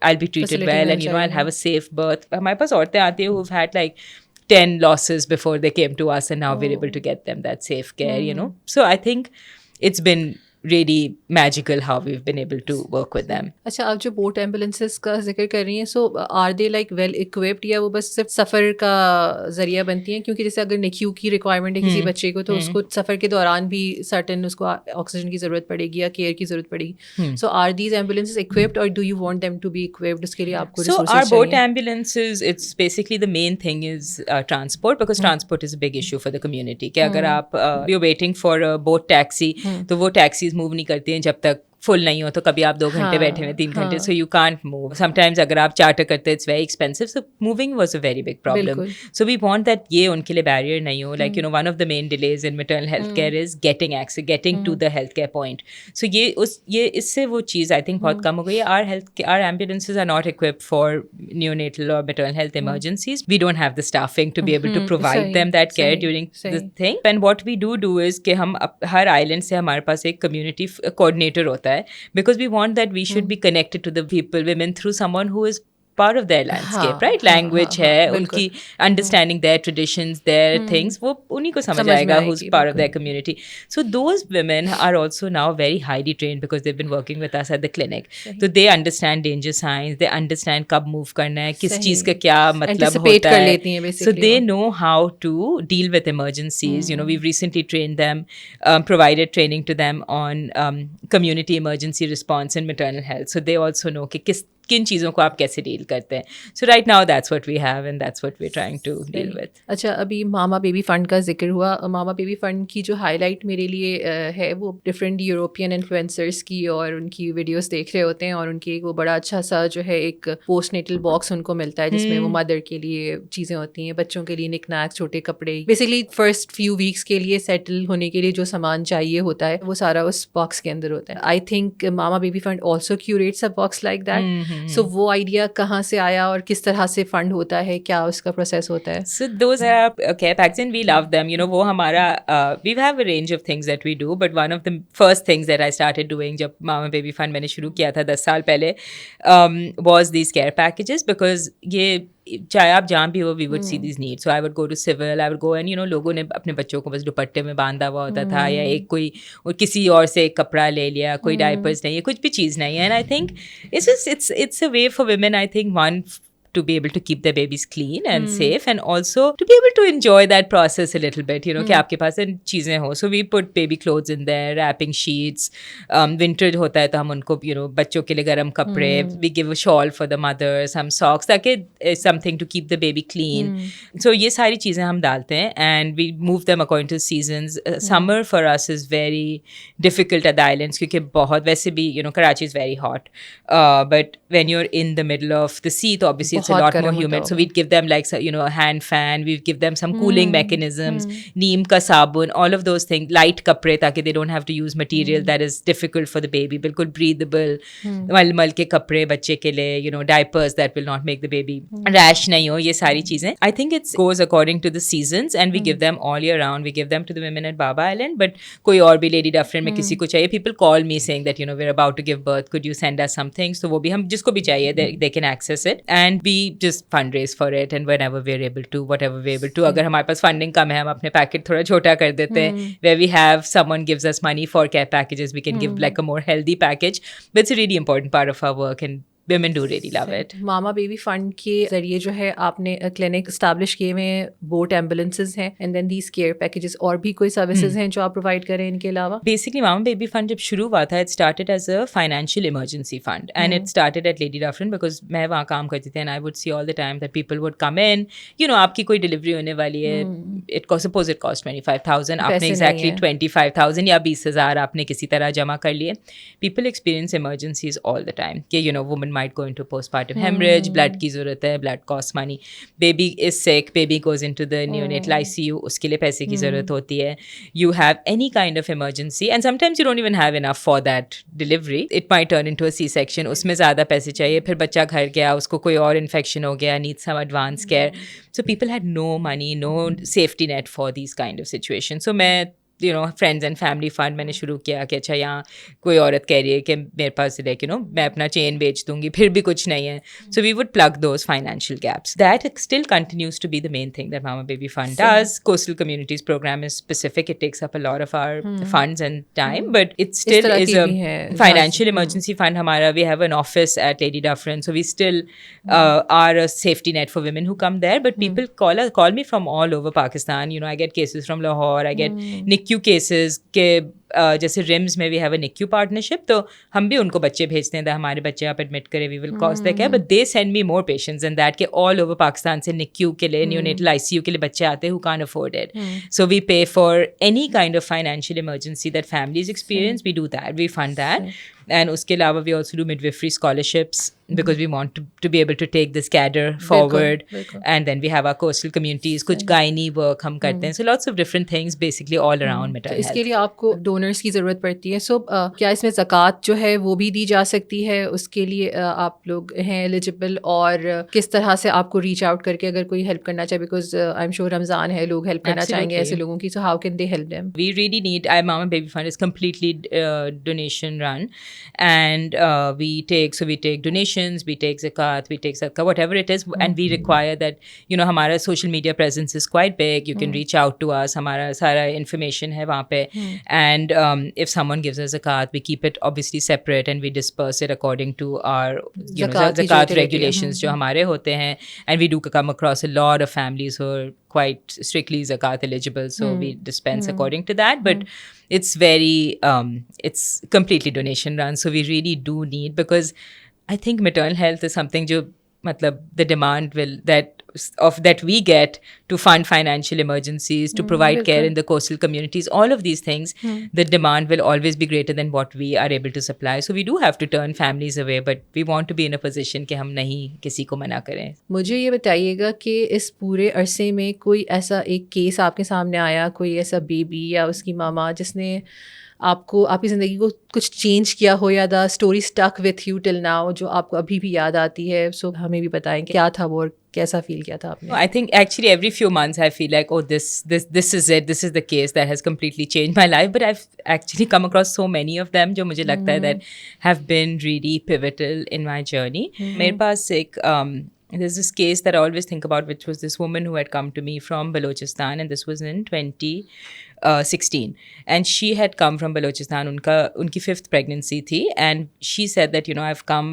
I'll be treated well and, you know, I'll have a safe birth. हमारे पास औरतें आती हैं who've had like 10 losses before they came to us, and now we're able to get them that safe care, you know. So I think it's been really magical how we've been able to work with them. अच्छा, आप जो boat ambulances का जिक्र कर रही हैं, so are they like well equipped या वो बस सिर्फ सफ़र का ज़रिया बनती हैं? क्योंकि जैसे अगर NICU की रिक्वायरमेंट है किसी बच्चे को, तो उसको सफ़र के दौरान भी सर्टेन उसको ऑक्सीजन की ज़रूरत पड़ेगी या केयर की ज़रूरत पड़ेगी. So are these ambulances equipped और do you want them to be equipped? उसके लिए आपको रिसोर्सेस चाहिए? So our boat ambulances, it's basically the main thing is transport, because transport is a big issue for the community. कि अगर आप you're waiting for a boat taxi, तो वो taxis move नहीं करती हैं जब तक फुल नहीं हो. तो कभी आप 2 घंटे बैठे हुए, 3 घंटे, so you can't move. Sometimes अगर आप चार्टर करते it's very expensive, so moving was a very big problem. So we want that ये उनके लिए बैरियर नहीं हो. Like you know one of the main delays in maternal health care is getting to the health care point. So ये इससे वो चीज़ I think बहुत कम हो गई है. Are ambulances are not equipped for neonatal or maternal health emergencies. We don't have the staffing to be able to provide them that care during the thing. And what we do is कि हम हर island से हमारे पास एक community coordinator होता है, because we want that we should be connected to the people, women, through someone who is part of their landscape, right? Language है, उनकी understanding their traditions, their things, वो उन्हीं को समझ आएगा who's part of their community. So those women are also now very highly trained because they've been working with us at the clinic. So they understand danger signs, they understand कब move करना है, किस चीज़ का क्या मतलब होता है. So they know how to deal with emergencies. You know, we've recently trained them, provided training to them on community emergency response in maternal health. So they also know कि किन चीज़ों को आप कैसे डील करते हैं. So right now that's what we have and that's what we are trying to deal with. अच्छा, अभी मामा बेबी फ़ंड का जिक्र हुआ. मामा बेबी फ़ंड की जो हाईलाइट मेरे लिए है वो डिफरेंट यूरोपियन इन्फ्लुएंसर्स की और उनकी वीडियोस देख रहे होते हैं, और उनकी वो बड़ा अच्छा सा जो है एक पोस्ट नेटल बॉक्स उनको मिलता है जिसमें वो मदर के लिए चीज़ें होती हैं, बच्चों के लिए निकनैक्स, छोटे कपड़े, बेसिकली फर्स्ट फ्यू वीक्स के लिए सेटल होने के लिए जो सामान चाहिए होता है वो सारा उस बॉक्स के अंदर होता है. I think mama baby fund also curates a box like that. So वो आइडिया कहाँ से आया और किस तरह से फंड होता है, क्या उसका प्रोसेस होता है? So those are care packs and we love them. You know, वो हमारा we have a range of things that we do, but one of the first things that I started doing जब Mama Baby Fund मैंने शुरू किया था 10 साल पहले was these care packages, because ये चाहे आप जहाँ भी हो, we would see these needs. So I would go to civil, I would go and, you know, लोगों ने अपने बच्चों को बस दुपट्टे में बांधा हुआ होता था, या एक कोई और किसी और से एक कपड़ा ले लिया, कोई डायपर्स नहीं है, कुछ भी चीज़ नहीं है. And I think it's a way for women, I think, one, to be able to keep their babies clean and safe, and also to be able to enjoy that process a little bit, कि आपके पास चीज़ें हो. So we put baby clothes in there, wrapping sheets. Winter होता है तो हम उनको बच्चों के लिए गर्म कपड़े, we give a shawl for the mother, some socks, ताकि something to keep the baby clean. So ये सारी चीज़ें हम डालते हैं, and we move them according to seasons. Summer for us is very difficult at the islands क्योंकि बहुत, वैसे भी Karachi is very hot, but when you're in the middle of the sea, तो obviously it's a lot more humid. So we'd give them like a hand fan, we'd give them some cooling mechanisms, neem ka sabun, all of those things, light kapre ताकि they don't have to use material that is difficult for the baby, बिल्कुल breathable, मलमल के कपड़े बच्चे के लिए, diapers that will not make the baby rash नहीं हो, ये सारी चीजें. I think it goes according to the seasons, and we give them all year round. We give them to the women at Baba Island, but कोई और भी Lady Dufferin में किसी को चाहिए, people call me saying that we're about to give birth, could you send us some things? तो वो भी हम जिसको भी चाहिए they can access it, and we just fundraise for it, and whenever we're able to, whatever we're able to. अगर हमारे पास funding कम है, हम अपने पैकेट थोड़ा छोटा कर देते हैं, where we have someone gives us money for care packages, we can give like a more healthy package. But it's a really important part of our work, and women do really love it. Mama baby fund के जरिए जो है आपने clinic establish किए में, boat ambulances हैं, and then these care packages, और भी कोई सर्विसेज हैं जो आप प्रोवाइड करें इनके अलावा? बेसिकली मामा बेबी फंड जब शुरू हुआ था, it started as a financial emergency fund, and it started at Lady Dufferin because मैं वहाँ काम करती थी, and I would see all the time that people would come in, आपकी कोई डिलीवरी होने वाली है, इट सपोज इट कॉस्ट 25,000, आपने एग्जैक्टली 25,000 या 20,000 आपने किसी तरह जमा कर लिए. People experience emergencies all the time कि woman might go into postpartum hemorrhage, blood की ज़रूरत है, blood costs money, baby is sick, baby goes into the neonatal ICU, उसके लिए पैसे की ज़रूरत होती है, you have any kind of emergency, and sometimes you don't even have enough for that delivery, it might turn into a C-section, उसमें ज़्यादा पैसे चाहिए, फिर बच्चा घर गया, उसको कोई और इन्फेक्शन हो गया, needs some advanced care. So people had no money, no safety net for these kind of situations. So मैं फ्रेंड्स एंड फैमिली फंड मैंने शुरू किया कि अच्छा यहाँ कोई औरत कह रही है कि मेरे पास मैं अपना चेन बेच दूंगी, फिर भी कुछ नहीं है. So we would plug those financial gaps. That still continues to be the main thing that mama baby fund does. Coastal communities programme is specific, it takes up a lot of our funds and time, but it still is a financial emergency fund. हमारा we have an office at Lady Dufferin, so we still are a safety net for women who come there, but people call me from all over Pakistan. I get cases from Lahore, I get NICU cases के जैसे रिम्स में we have a NICU partnership, तो हम भी उनको बच्चे भेजते हैं, हमारे बच्चे आप एडमिट करें, we will cost the care, but they send me more patients and that के ऑल ओवर पाकिस्तान से NICU के लिए, न्यूनेटल ICU के लिए बच्चे आते हैं who can't afford it. So we pay for any kind of financial emergency that families experience, we do that, we fund that. And उसके अलावा we also do midwifery scholarships because we want to be able to take this cadre forward. And then we have our coastal communities, कुछ gynae work हम करते हैं, so lots of different things basically all around maternal health. इसके लिए आपको donors की ज़रूरत पड़ती है. सो क्या इसमें ज़कात जो है वो भी दी जा सकती है? उसके लिए आप लोग हैं एलिजिबल, और किस तरह से आपको रीच आउट करके अगर कोई हेल्प करना चाहे, because I am sure Ramzan है, लोग हेल्प करना चाहेंगे ऐसे लोगों की, so how can they help them? We really need, Mama Baby Fund is completely donation run, and we take donations, we take zakat, we take sadaqah, whatever it is, and we require that हमारा social media presence is quite big, you can reach out to us, हमारा सारा information है वहाँ पे, and if someone gives us zakat, we keep it obviously separate and we disperse it according to our zakat regulations जो हमारे होते हैं, and we do come across a lot of families who are quite strictly zakat eligible, so we dispense according to that, but it's very it's completely donation run, so we really do need, because I think maternal health is something जो मतलब the demand that we get to fund financial emergencies, to provide care in the coastal communities, all of these things, the demand will always be greater than what we are able to supply. So we do have to turn families away, but we want to be in a position कि हम नहीं किसी को मना करें. मुझे ये बताइएगा कि इस पूरे अरसे में कोई ऐसा एक केस आपके सामने आया, कोई ऐसा बेबी या उसकी मामा जिसने आपको आपकी ज़िंदगी को कुछ चेंज किया हो, या the story stuck with you till now जो आपको अभी भी याद आती है? सो हमें भी बताएं क्या था वो और कैसा फील किया था आपने? I think actually every few months I feel like, oh, this is it, this is the case that has completely changed my life, but I've actually come across so many of them जो मुझे लगता है that have been really pivotal in my journey. मेरे पास एक there's this case that I always think about, which was this woman who had come to me from Balochistan, and this was in 2016, and she had come from Balochistan, unki 5th pregnancy thi, and she said that I've come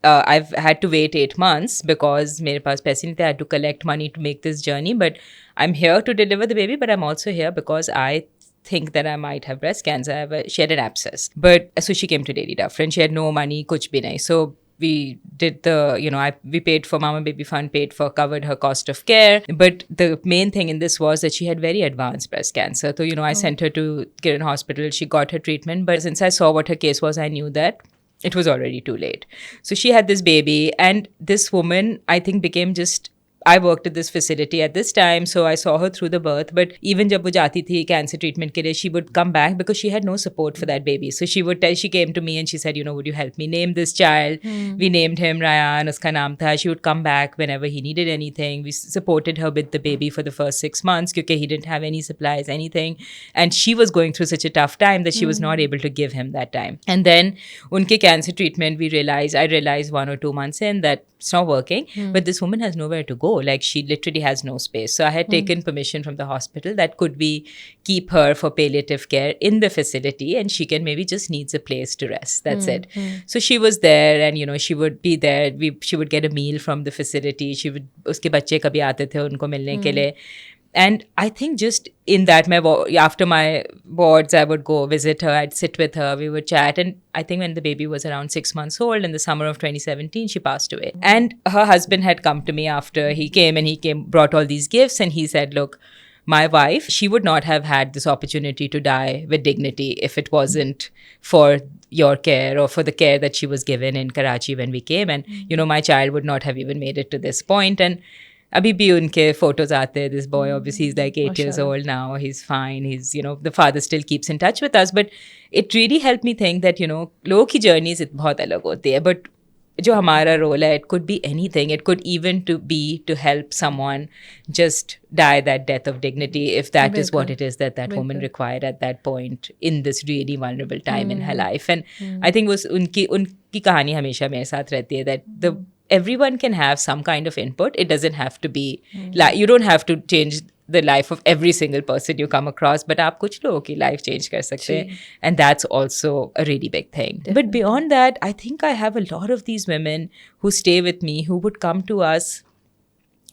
I've had to wait 8 months because मेरे पास पैसे नहीं थे. I had to collect money to make this journey. But I'm here to deliver the baby, but I'm also here because I think that I might have breast cancer. She had an abscess. But so she came to Lady Dufferin. She had no money, kuch bhi nahi. So we did the, we paid for Mama Baby Fund, covered her cost of care. But the main thing in this was that she had very advanced breast cancer. So, I sent her to Kiran Hospital. She got her treatment. But since I saw what her case was, I knew that it was already too late. So she had this baby, and this woman, I think, became just... I worked at this facility at this time, so I saw her through the birth. But even जब वो जाती थी cancer treatment के लिए, she would come back because she had no support for that baby. So she came to me and she said, would you help me name this child? We named him Ryan, उसका नाम था. She would come back whenever he needed anything. We supported her with the baby for the first 6 months because he didn't have any supplies, anything. And she was going through such a tough time that she was not able to give him that time. And then उनके cancer treatment, I realized 1 or 2 months in that it's not working, but this woman has nowhere to go. Like, she literally has no space. So I had taken permission from the hospital that could we keep her for palliative care in the facility, and she can maybe just needs a place to rest. That's it. So she was there, and she would be there. She would get a meal from the facility. Uske bacche kabhi aate the unko milne ke liye. And I think just in that, after my wards, I would go visit her. I'd sit with her. We would chat. And I think when the baby was around 6 months old, in the summer of 2017, she passed away. And her husband had come to me after he came, and brought all these gifts. And he said, look, my wife, she would not have had this opportunity to die with dignity if it wasn't for your care or for the care that she was given in Karachi when we came. And, my child would not have even made it to this point. And abhi bhi unke photos aate. This boy, obviously, he's like 8 years old now. He's fine. He's, the father still keeps in touch with us. But it really helped me think that, log ki journeys bahut alag hoti hai. But jo hamara role hai, it could be anything. It could even be to help someone just die that death of dignity, if that is what it is that woman required at that point in this really vulnerable time in her life. And I think unki kahani hamesha mere saath rehti hai, that everyone can have some kind of input. It doesn't have to be like, you don't have to change the life of every single person you come across, but aap kuch logon ki life change kar sakte hain, and that's also a really big thing. Definitely. But beyond that, I think I have a lot of these women who stay with me, who would come to us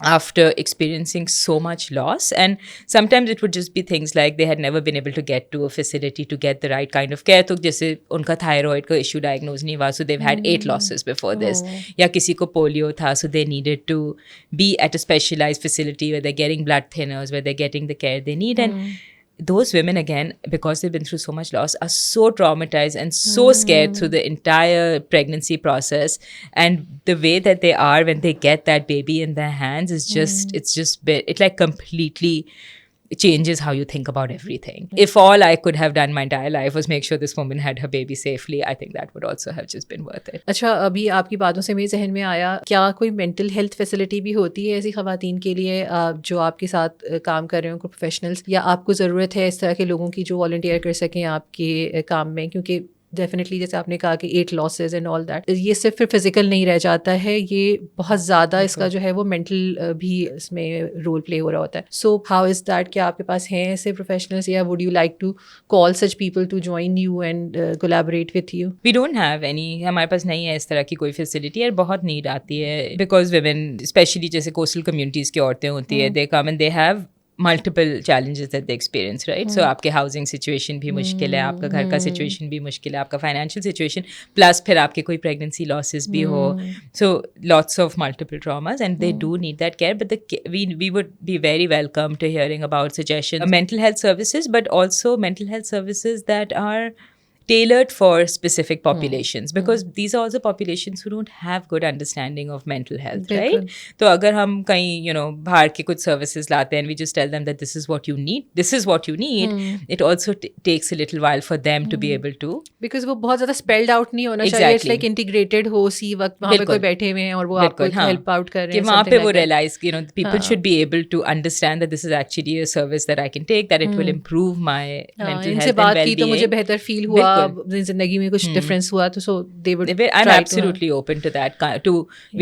after experiencing so much loss. And sometimes it would just be things like they had never been able to get to a facility to get the right kind of care. So jaise unka thyroid ka issue diagnosed nahi hua, so they've had 8 losses before this. Ya kisi ko polio tha, so they needed to be at a specialized facility where they're getting blood thinners, where they're getting the care they need. And those women, again, because they've been through so much loss, are so traumatized and so scared through the entire pregnancy process. And the way that they are when they get that baby in their hands is just, it like completely changes how you think about everything. If all I could have done my entire life was make sure this woman had her baby safely, I think that would also have just been worth it. अच्छा, अभी आपकी बातों से मेरे जहन में आया, क्या कोई मेंटल हेल्थ फैसिलिटी भी होती है ऐसी ख़वातीन के लिए जो आपके साथ काम कर रहे हो, प्रोफेशनल्स, या आपको ज़रूरत है इस तरह के लोगों की जो वॉलंटियर कर सकें आपके काम में? क्योंकि डेफिनेटली जैसे आपने कहा कि 8 लॉसेज एंड ऑल दैट, ये सिर्फ फिर फिजिकल नहीं रह जाता है, ये बहुत ज़्यादा इसका जो है वो मेंटल भी इसमें रोल प्ले हो रहा होता है. So how is that? क्या आपके पास हैं ऐसे प्रोफेशनल्स, या would you like to call such people to join you and collaborate with you? We don't have any, हमारे पास नहीं है इस तरह की कोई फैसिलिटी, और बहुत नीड आती है बिकॉज वुमेन, स्पेशली जैसे कोस्टल कम्युनिटीज़ की औरतें होती है, they come and they have multiple challenges that they experience, right? So आपके housing situation भी मुश्किल है, आपका घर का situation भी मुश्किल है, आपका financial situation, plus फिर आपके कोई pregnancy losses भी हो. So lots of multiple traumas, and they do need that care. But we would be very welcome to hearing about suggestions, mental health services, but also mental health services that are tailored for specific populations, because these are also populations who don't have good understanding of mental health, right? तो अगर हम कहीं बाहर के कुछ services लाते हैं and we just tell them that this is what you need, it also takes a little while for them to be able to, because वो बहुत ज़्यादा spelled out नहीं होना चाहिए. It's like integrated हो, सी वक्त वहाँ पे कोई बैठे हुए हैं और वो आपको help out कर रहे हैं, कि वहाँ पे वो realize people should be able to understand that this is actually a service that I can take, that it will improve my mental health and well-being. इनसे बात की तो मुझे बेहतर फील हुआ, अपनी जिंदगी में कुछ डिफरेंस हुआ तो so they would I'm absolutely open to that.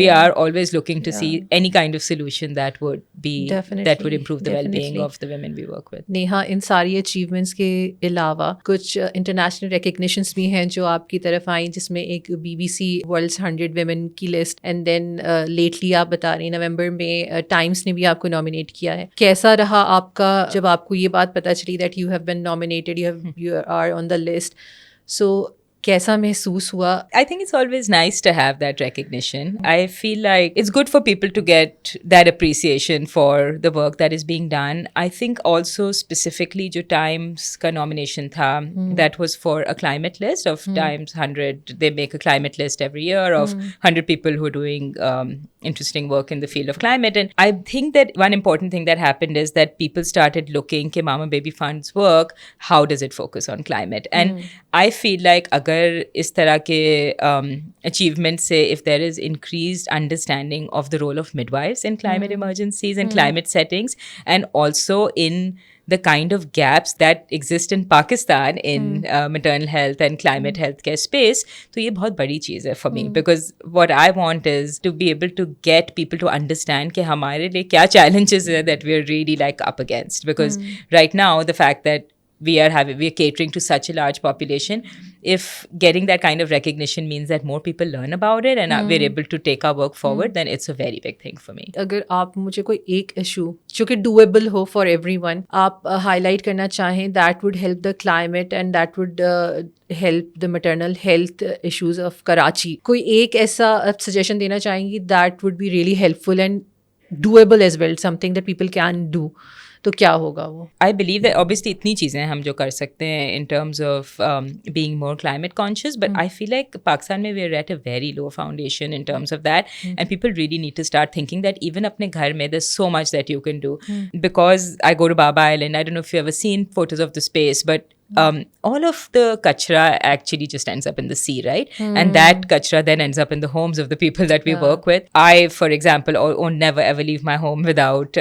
We are always looking to see any kind of solution that would improve the well-being of the women we work with. Neha, इन सारी achievements के अलावा कुछ international recognitions भी हैं जो आपकी तरफ आई, जिसमें एक BBC वर्ल्ड्स 100 वुमेन की लिस्ट, एंड देन लेटली आप बता रही नवंबर में टाइम्स ने भी आपको नॉमिनेट किया है. कैसा रहा आपका जब आपको ये बात पता चली that you have been nominated, you are on the list? So कैसा महसूस हुआ? I think it's always nice to have that recognition. I feel like it's good for people to get that appreciation for the work that is being done. I think also specifically जो Times का nomination था, that was for a climate list of Times 100. They make a climate list every year of 100 people who are doing interesting work in the field of climate. And I think that one important thing that happened is that people started looking कि Mama Baby Fund's work, how does it focus on climate? And I feel like अगर इस तरह के achievement से, if there is increased understanding of the role of midwives in climate emergencies and climate settings, and also in the kind of gaps that exist in Pakistan in maternal health and climate healthcare space, तो ये बहुत बड़ी चीज़ है for me, because what I want is to be able to get people to understand कि हमारे लिए क्या challenges है that we are really like up against, because right now the fact that we are catering to such a large population, if getting that kind of recognition means that more people learn about it and we're able to take our work forward, then it's a very big thing for me. अगर आप मुझे कोई एक issue जो कि doable हो for everyone आप highlight करना चाहें that would help the climate and that would help the maternal health issues of Karachi, कोई एक ऐसा आप suggestion देना चाहेंगी that would be really helpful and doable as well, something that people can do, तो क्या होगा वो? I believe that obviously इतनी चीज़ें हम जो कर सकते हैं in terms of being more climate conscious, but I feel like Pakistan में we're at a very low foundation in terms of that, and people really need to start thinking that even अपने घर में there's so much that you can do. Because I go to Baba Island, I don't know if you've ever seen photos of the space, but all of the kachra actually just ends up in the sea, right? And that kachra then ends up in the homes of the people that we work with. I, for example, never ever leave my home without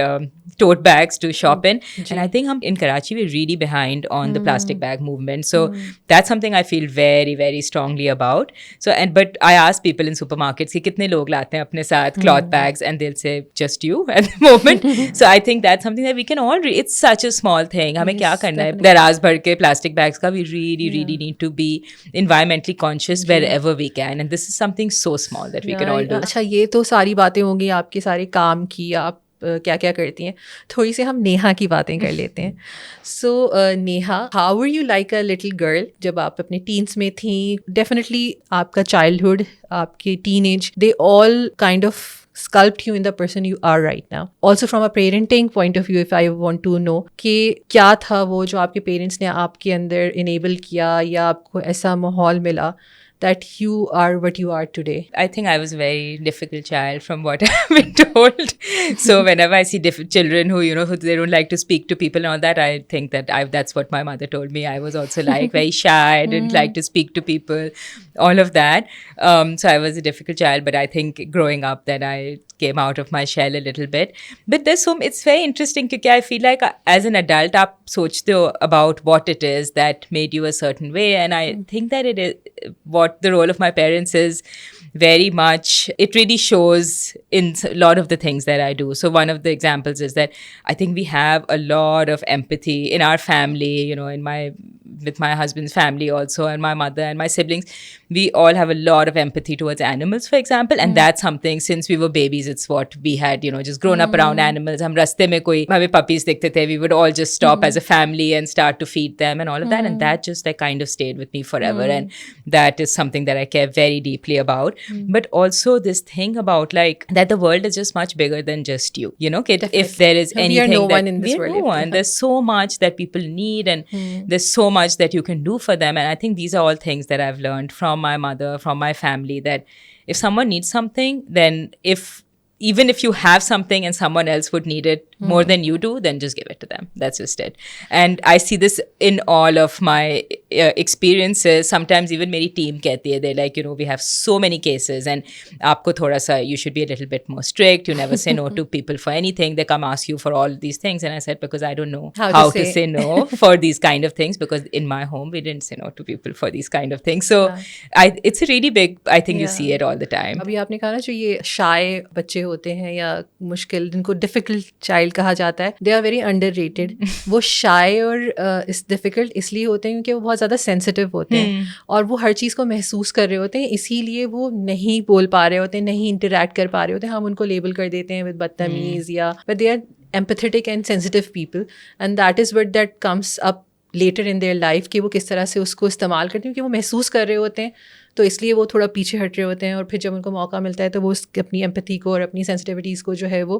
tote bags to shop in. And I think in Karachi, we're really behind on the plastic bag movement. So that's something I feel very, very strongly about. So, but I ask people in supermarkets, कि कितने लोग लाते हैं अपने साथ cloth bags, and they'll say, just you at the moment. So I think that's something that we can all it's such a small thing. हमें क्या करना है? दराज भर के plastic bags का, we really need to be environmentally conscious wherever we can, and this is something so small that we can all do. अच्छा, ये तो सारी बातें होंगी आपके सारे काम की, आप क्या क्या करती हैं. थोड़ी सी हम नेहा की बातें कर लेते हैं. So Neha, how were you like a little girl जब आप अपने टीन्स में थी? डेफिनेटली आपका चाइल्डहुड, आपके teenage, they all kind of sculpt you in the person you are right now. Also from a parenting point of view, if I want to know कि क्या था वो जो आपके पेरेंट्स ने आपके अंदर enable किया या आपको ऐसा माहौल मिला that you are what you are today? I think I was a very difficult child from what I've been told. So whenever I see children who, who they don't like to speak to people and all that, I think that that's what my mother told me. I was also like very shy, I didn't like to speak to people, all of that. So I was a difficult child, but I think growing up then I came out of my shell a little bit. But it's very interesting because I feel like as an adult, आप सोचते हो about what it is that made you a certain way, and I think that it is what the role of my parents is very much, it really shows in a lot of the things that I do. So one of the examples is that I think we have a lot of empathy in our family, with my husband's family also, and my mother and my siblings. We all have a lot of empathy towards animals, for example, and that's something since we were babies, it's what we had, just grown up around animals. Hum raste mein koi hame puppies dikhte the, we would all just stop as a family and start to feed them and all of that, and that just kind of stayed with me forever, and that is something that I care very deeply about. But also this thing about that the world is just much bigger than just you, if there is anything, we are no one in this world. No one. There's so much that people need, and there's so much that you can do for them, and I think these are all things that I've learned from my mother, from my family, that if someone needs something, then even if you have something and someone else would need it more than you do, then just give it to them. That's just it. And I see this in all of my experiences, sometimes even मेरी team कहती है, they're like, you know, we have so many cases and आपको थोड़ा सा, you should be a little bit more strict, you never say no to people for anything, they come ask you for all these things, and I said, because I don't know how to say no for these kind of things, because in my home we didn't say no to people for these kind of things. So it's a really big, I think you see it all the time. अभी आपने कहा ना जो ये शाय बच्चे होते हैं या मुश्किल, जिनको डिफिकल्ट चाइल्ड कहा जाता है, दे आर वेरी अंडररेटेड. वो शाय और इस डिफिकल्ट इसलिए होते हैं क्योंकि वो बहुत ज़्यादा सेंसिटिव होते हैं और वो हर चीज़ को महसूस कर रहे होते हैं, इसीलिए वो नहीं बोल पा रहे होते हैं, नहीं इंटरेक्ट कर पा रहे होते हैं. हम उनको लेबल कर देते हैं विद बदतमीज़ या, but they are empathetic and sensitive people, and that is what that comes up later in their life कि वो किस तरह से उसको इस्तेमाल करते हैं, क्योंकि वो महसूस कर रहे होते हैं, तो इसलिए वो थोड़ा पीछे हट रहे होते हैं. और फिर जब उनको मौका मिलता है तो वो अपनी एम्पैथी को और अपनी सेंसिटिविटीज़ को जो है वो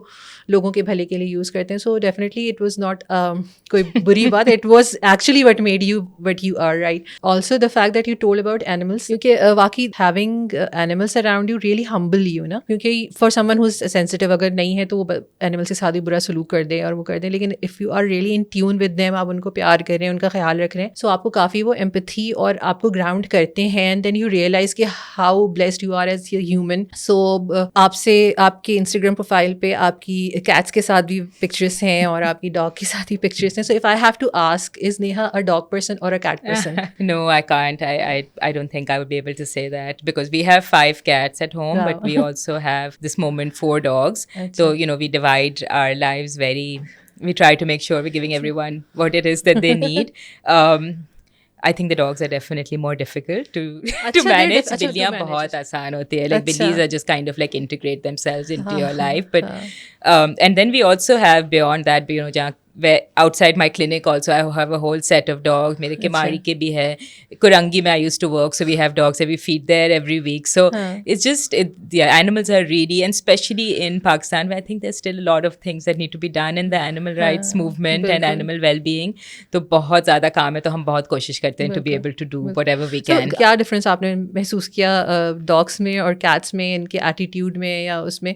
लोगों के भले के लिए यूज़ करते हैं. So definitely it was not कोई बुरी बात, it was actually what made you what you are, right. Also the fact that you told about animals, क्योंकि वाकई having animals around you really humble you ना, क्योंकि for someone who is sensitive अगर नहीं है तो वो एनिमल्स के साथ भी बुरा सलूक कर दे और वो कर दे, लेकिन if you are really in tune with them, आप उनको प्यार कर रहे हैं, उनका ख्याल रख रहे हैं, सो आपको काफ़ी वो एम्पैथी और आपको ग्राउंड करते हैं. एंड देन यू रियलाइज कि how blessed you are as a human. So आपसे आपके Instagram प्रोफाइल पे आपकी cats के साथ भी पिक्चर्स हैं और आपकी डॉग के साथ भी पिक्चर्स हैं. So if I have to ask, is Neha a dog person or a cat person? No, I can't. I don't think I would be able to say that, because we have 5 cats at home, but we also have this moment 4 dogs. So, you know, we divide our lives we try to make sure we're giving everyone what it is that they need. I think the dogs are definitely more difficult to manage. बिल्लियाँ बहुत आसान होती है. Like billies are just kind of like integrate themselves into your life. But and then we also have beyond that, you know, जहाँ where outside my clinic also I have a whole set of dogs. मेरे केमारी के भी है. Kurangi में I used to work, so we have dogs that we feed there every week. So it's just, yeah, animals are really, and especially in Pakistan, where I think there's still a lot of things that need to be done in the animal rights movement and animal well-being. तो बहुत ज़्यादा काम है, तो हम बहुत कोशिश करते हैं to be able to do whatever we can. So, क्या डिफरेंस आपने महसूस किया डॉग्स में और कैट्स में, इनके एटीट्यूड में या उसमें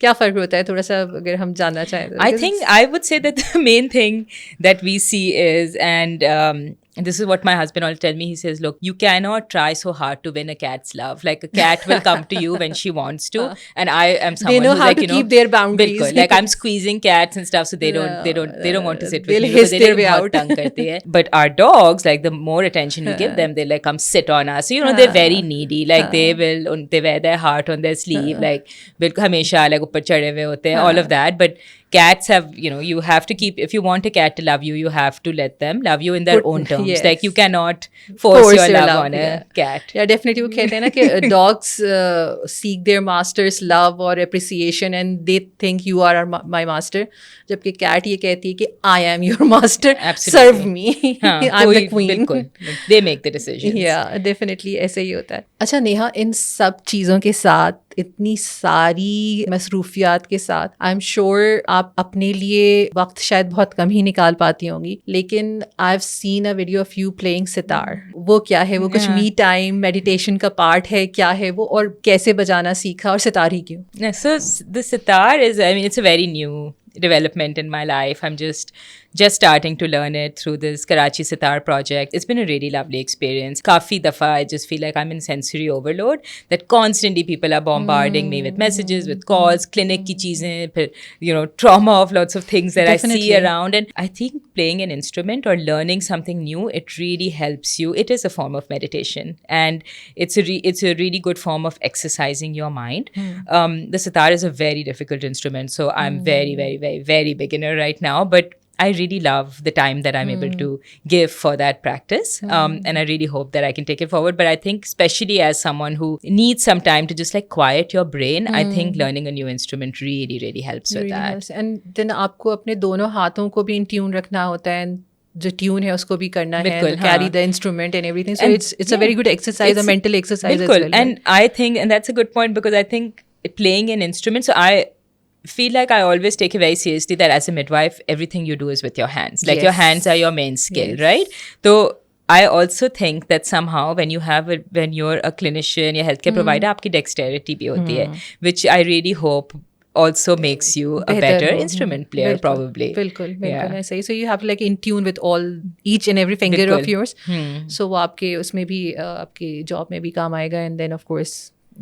क्या फ़र्क होता है, थोड़ा सा अगर हम जानना चाहें? I think I would say that the main thing that we see is, and this is what my husband always tells me, he says, look, you cannot try so hard to win a cat's love. Like a cat will come to you when she wants to, and I am someone who's like, you know, keep their boundaries. Bilkul, like I'm squeezing cats and stuff, so they don't want to sit with they'll me hiss because their way out. तंग करते हैं. But our dogs, like the more attention we give them, they like come sit on us. So, you know, they're very needy. Like they wear their heart on their sleeve. Like बिल्कुल हमेशा like ऊपर चढ़े हुए होते हैं. All of that, but cats have, you know, you have to keep, if you want a cat to love you, you have to let them love you in their own terms. Yes. Like you cannot force your love on a cat. Yeah, definitely. वो कहते हैं ना कि dogs seek their master's love or appreciation and they think you are my master. जबकि cat ये कहती है कि I am your master. Absolutely. Serve me. I'm the queen. बिल्कुल. They make the decisions. Yeah, definitely ऐसे ही होता है. अच्छा नेहा, इन सब चीज़ों के साथ, इतनी सारी मसरूफियात के साथ, आई एम श्योर आप अपने लिए वक्त शायद बहुत कम ही निकाल पाती होंगी, लेकिन I have seen a video of you playing sitar. वो क्या है? वो कुछ मी टाइम मेडिटेशन का पार्ट है? क्या है वो, और कैसे बजाना सीखा और सितार ही क्यों? So the sitar is, I mean, it's a very new development in my life. I'm just starting to learn it through this Karachi Sitar project. It's been a really lovely experience. Kafi dafa I just feel like I'm in sensory overload, that constantly people are bombarding me with messages, with calls, clinic ki cheezein, you know, trauma of lots of things that Definitely. I see around. And I think playing an instrument or learning something new, it really helps you. It is a form of meditation, and it's a really good form of exercising your mind. The sitar is a very difficult instrument, so I'm very, very, very, very beginner right now, but I really love the time that I'm able to give for that practice. And I really hope that I can take it forward. But I think especially as someone who needs some time to just like quiet your brain, I think learning a new instrument really, really helps with that. Helps. And then आपको अपने दोनों हाथों को भी in tune रखना होता है, जो ट्यून है उसको भी करना है, carry the instrument and everything. So it's a very good exercise, a mental exercise as well. And I think, and that's a good point, because I think playing an instrument, so I feel like I always take it very seriously that as a midwife, everything you do is with your hands. Like your hands are your main skill, right? So I also think that somehow when you're a clinician या healthcare provider, आपकी dexterity भी होती है, which I really hope also makes you a बेहतर better हो। instrument player, बिल्कुल, probably. बिल्कुल बिल्कुल Yeah. ऐसा ही. So you have to like in tune with all each and every finger of बिल्कुल. yours. Hmm. So वो आपके उसमें भी आपके जॉब में भी काम आएगा. And then of course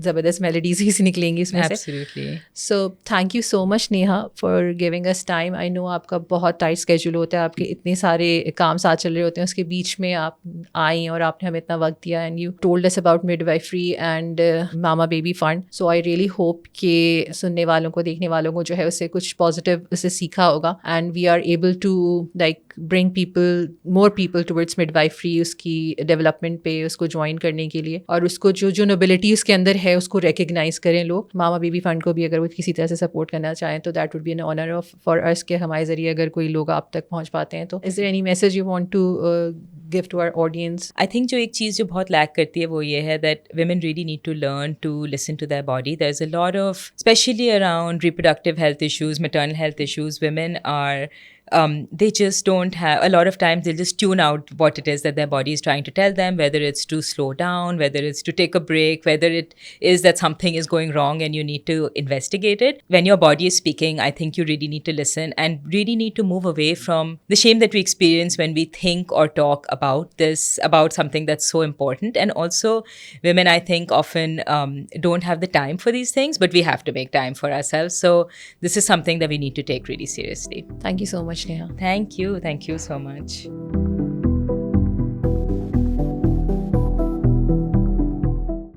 ज़बरदस्त मेलोडीज ही से निकलेंगी इसमें से. Absolutely. So thank you so much Neha for giving us time. I know आपका बहुत टाइट स्केड्यूल होता है, आपके इतने सारे काम साथ चल रहे होते हैं, उसके बीच में आप आई और आपने हमें इतना वक्त दिया and you told us about midwifery and mama baby fund. So I really hope कि सुनने वालों को, देखने वालों को जो है उससे कुछ पॉजिटिव उससे सीखा होगा and we are able to like bring people, more people towards midwifery, उसकी डेवलपमेंट पे उसको ज्वाइन करने के लिए, और उसको जो नोबिलिटी उसके अंदर है उसको रिकग्नाइज करें लोग. मामा बेबी फंड को भी अगर वो किसी तरह से सपोर्ट करना चाहें तो that would be an honour of for us के हमारे जरिए अगर कोई लोग आप तक पहुंच पाते हैं. तो is there any message you want to give to our audience? I think जो एक चीज़ जो बहुत लैक करती है वो ये है that women really need to learn to listen to their body. There's a lot of, especially around reproductive health issues, maternal health issues, women are they just don't have, a lot of times they'll just tune out what it is that their body is trying to tell them, whether it's to slow down, whether it's to take a break, whether it is that something is going wrong and you need to investigate it. When your body is speaking, I think you really need to listen and really need to move away from the shame that we experience when we think or talk about this, about something that's so important. And also women, I think, often don't have the time for these things, but we have to make time for ourselves. So this is something that we need to take really seriously. Thank you so much, Neha. Thank you so much.